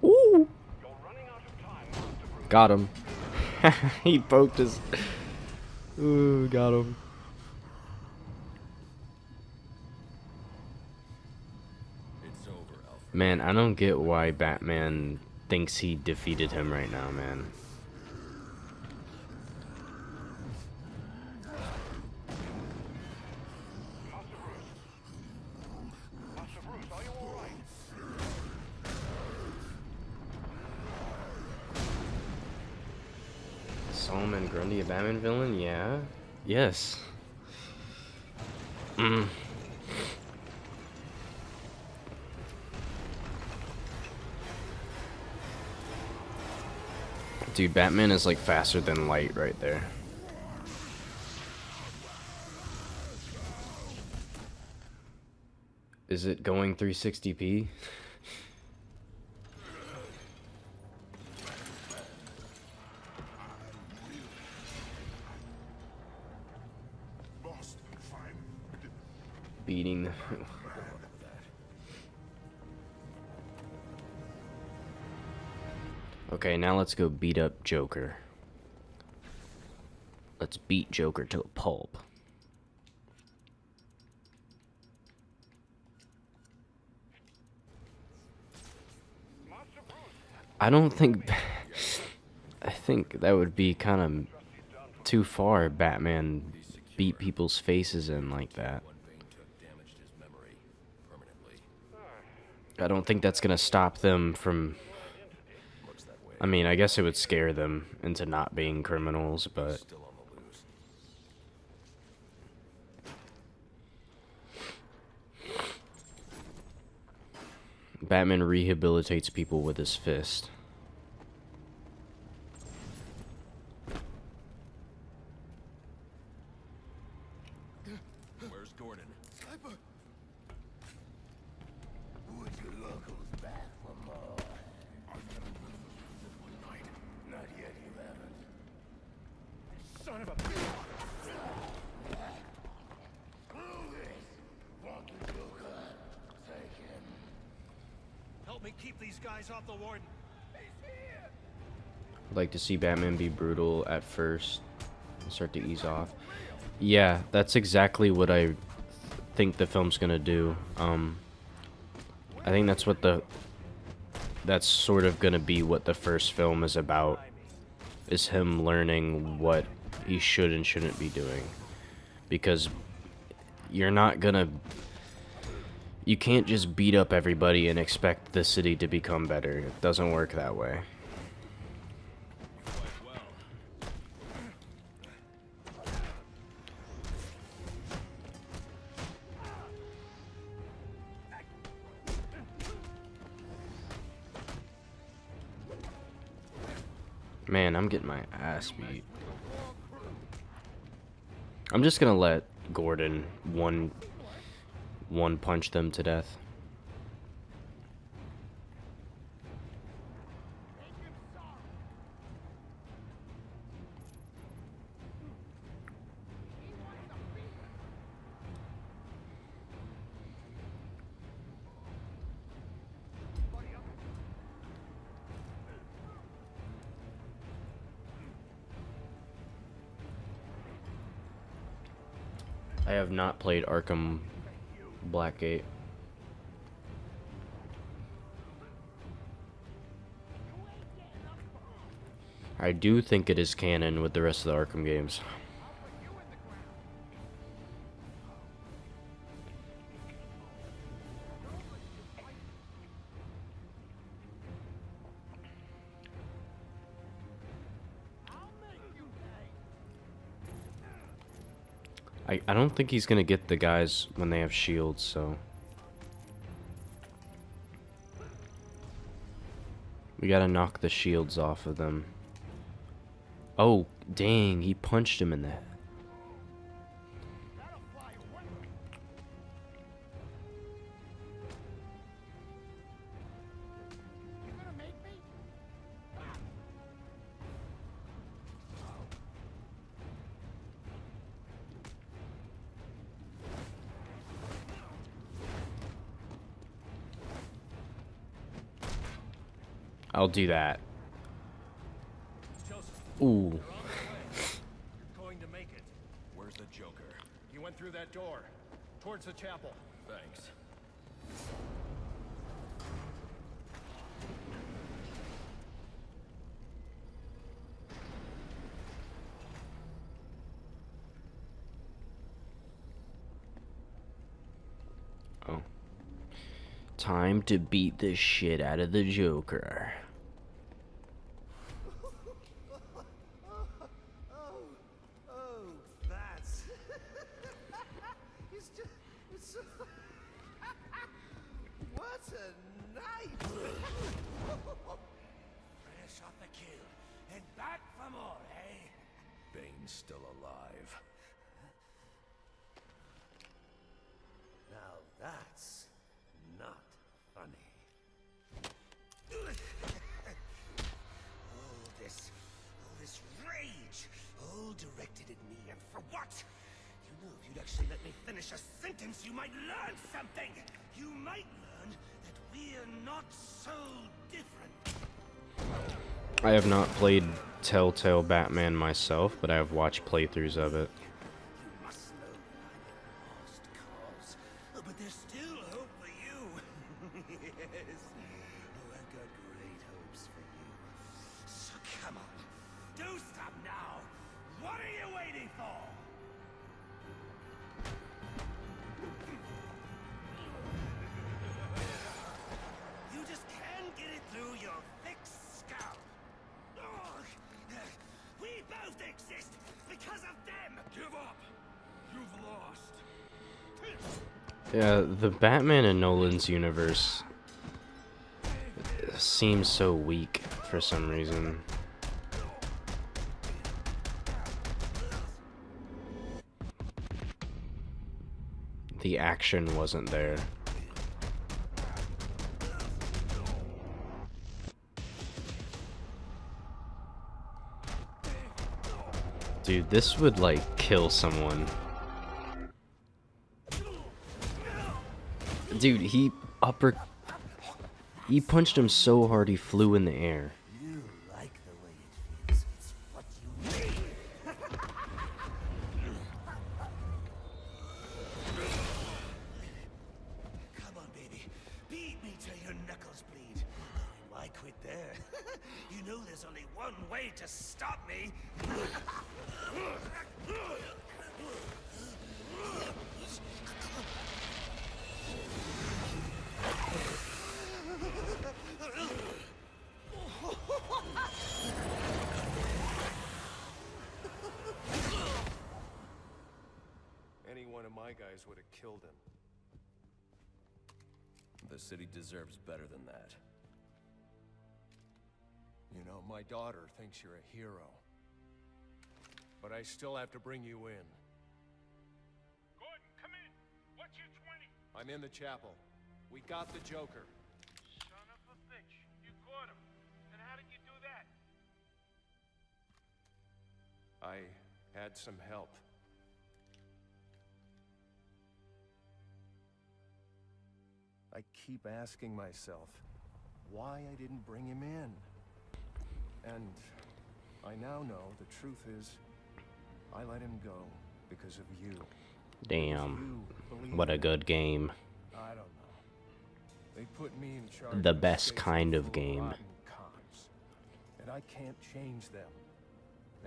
Ooh! Got him. He poked his... Ooh, got him. It's over, Alfred. Man, I don't get why Batman thinks he defeated him right now, man. Master Bruce, are you alright? Solomon Grundy, a Batman villain? Yeah. Yes. Dude, Batman is like faster than light right there. Is it going 360p? beating the... Okay, now let's go beat up Joker. Let's beat Joker to a pulp. I don't think... I think that would be kind of too far, Batman beat people's faces in like that. I don't think that's gonna stop them from... I mean, I guess it would scare them into not being criminals, but... Batman rehabilitates people with his fist. Where's Gordon? Would your uncle's back for more? Not yet, you haven't. Son of a... Fucking Joker. Take him. Help me keep these guys off the warden. I'd like to see Batman be brutal at first and start to ease off. Yeah, that's exactly what I think the film's gonna do. I think that's what that's sort of gonna be what the first film is about, is him learning what he should and shouldn't be doing. Because you're not gonna... You can't just beat up everybody and expect the city to become better. It doesn't work that way. Man, I'm getting my ass beat. I'm just gonna let Gordon one punch them to death. I have not played Arkham Blackgate. I do think it is canon with the rest of the Arkham games. I don't think he's gonna get the guys when they have shields, so... We gotta knock the shields off of them. Oh, dang, he punched him in the head. I'll do that. Ooh. You're going to make it. Where's the Joker? He went through that door, towards the chapel. Thanks. Oh. Time to beat the shit out of the Joker. That's... it's just... It's so... What a night! Fresh off the kill and back for more, eh? Bane's still alive. Now that's not funny. All this rage, all directed at me, and for what? You know, if you'd actually let me finish a sentence, you might might learn something. You might learn that we're not so different. I have not played Telltale Batman myself, but I have watched playthroughs of it. You must know I'm a lost cause, but there's still hope for you. Yes. Oh, I've got great hopes for you. So come on, do stop now. What are you waiting for? You just can't get it through your thick skull. Ugh. We both exist because of them. Give up! You've lost. Yeah, the Batman in Nolan's universe seems so weak for some reason. The action wasn't there. Dude, this would like kill someone. Dude, he punched him so hard he flew in the air. You like the way it feels. It's what you need. Come on, baby. Beat me till your knuckles bleed. Why quit there? You know there's only one way to stop me. Any one of my guys would have killed him. The city deserves better than that. You know, my daughter thinks you're a hero. But I still have to bring you in. Gordon, come in. What's your 20? I'm in the chapel. We got the Joker. Son of a bitch. You caught him. And how did you do that? I had some help. I keep asking myself why I didn't bring him in. And I now know the truth is I let him go because of you. Damn. You believe What a in good game. I don't know. They put me in charge The of best state kind of full game. rotten cops. And I can't change them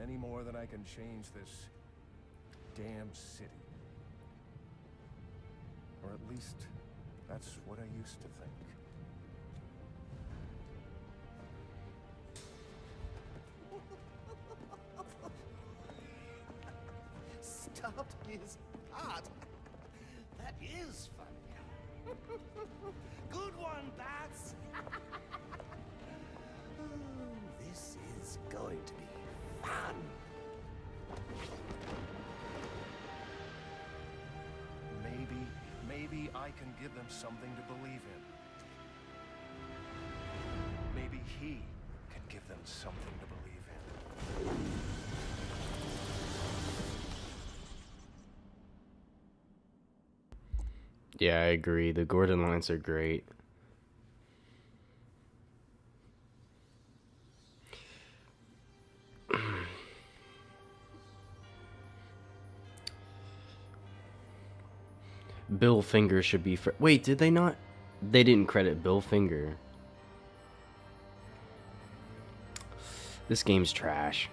any more than I can change this damn city. Or at least that's what I used to think. Stopped his heart. That is funny. Good one, Bats. Oh, this is going to be fun. Maybe I can give them something to believe in. Maybe he can give them something to believe in. Yeah, I agree. The Gordon lines are great. Bill Finger should be wait, did they not? They didn't credit Bill Finger. This game's trash.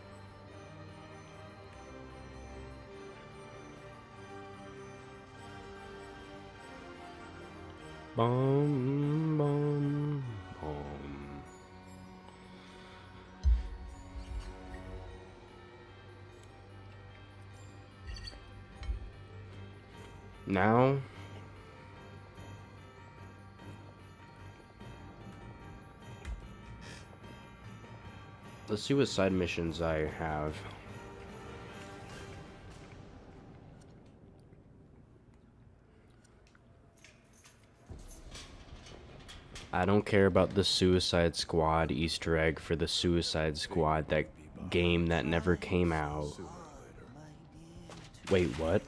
Bum, bum, bum. Now, let's see what side missions I have. I don't care about the Suicide Squad Easter egg for the Suicide Squad, that game that never came out. Wait, what?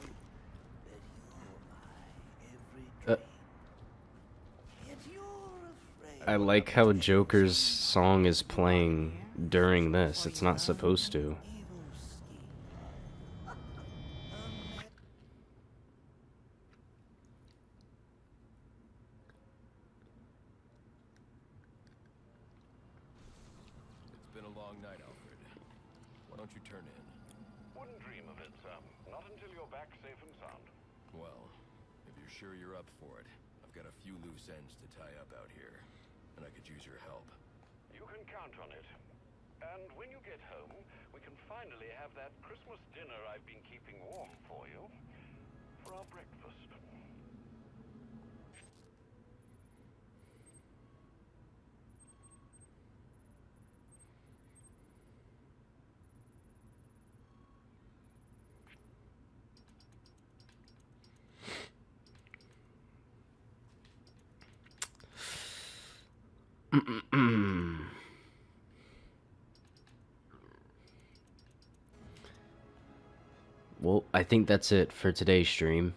I like how Joker's song is playing during this. It's not supposed to. It's been a long night, Alfred. Why don't you turn in? Wouldn't dream of it, Sam. Not until you're back safe and sound. Well, if you're sure you're up for it, I've got a few loose ends to tie up out here, and I could use your help. You can count on it. And when you get home, we can finally have that Christmas dinner I've been keeping warm for you. For our breakfast. Well, I think that's it for today's stream.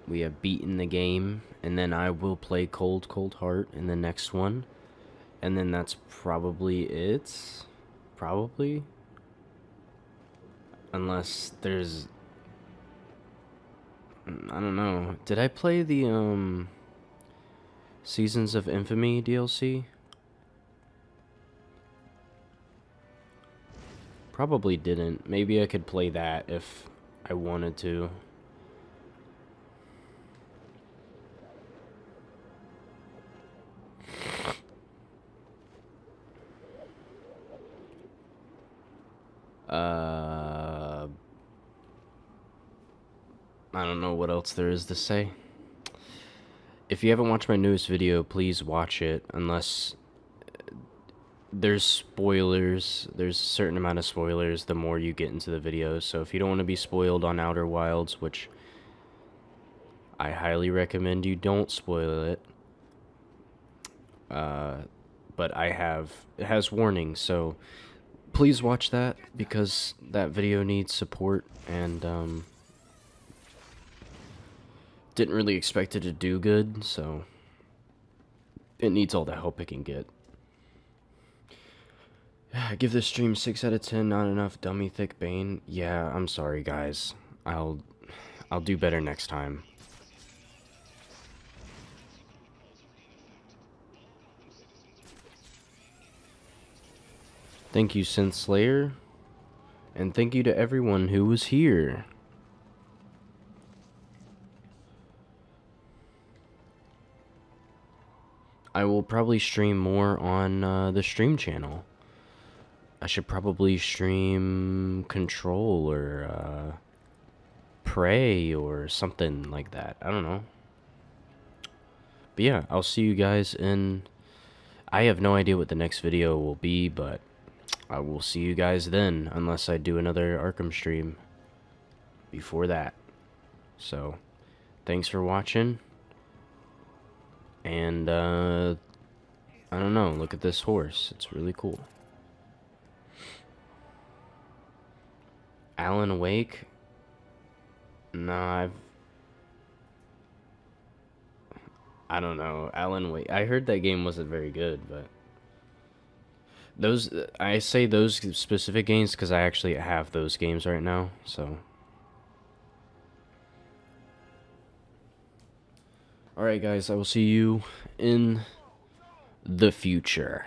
We have beaten the game, and then I will play Cold Cold Heart in the next one. And then that's probably it. Probably. Unless there's... I don't know. Did I play the, Seasons of Infamy DLC? Probably didn't. Maybe I could play that if I wanted to. I don't know what else there is to say. If you haven't watched my newest video, please watch it, unless there's spoilers. There's a certain amount of spoilers the more you get into the video, so if you don't want to be spoiled on Outer Wilds, which I highly recommend you don't spoil it, but it has warnings, so please watch that, because that video needs support, and didn't really expect it to do good, so it needs all the help it can get. Give this stream 6 out of 10, not enough dummy thick Bane. Yeah, I'm sorry guys. I'll do better next time. Thank you, Synth Slayer, and thank you to everyone who was here. I will probably stream more on the stream channel. I should probably stream Control or Prey or something like that. I don't know. But yeah, I'll see you guys in... I have no idea what the next video will be, but I will see you guys then, unless I do another Arkham stream before that. So, thanks for watching. And, I don't know, look at this horse. It's really cool. Alan Wake? Nah, I don't know. Alan Wake. I heard that game wasn't very good, but... I say those specific games because I actually have those games right now, so... Alright guys, I will see you in the future.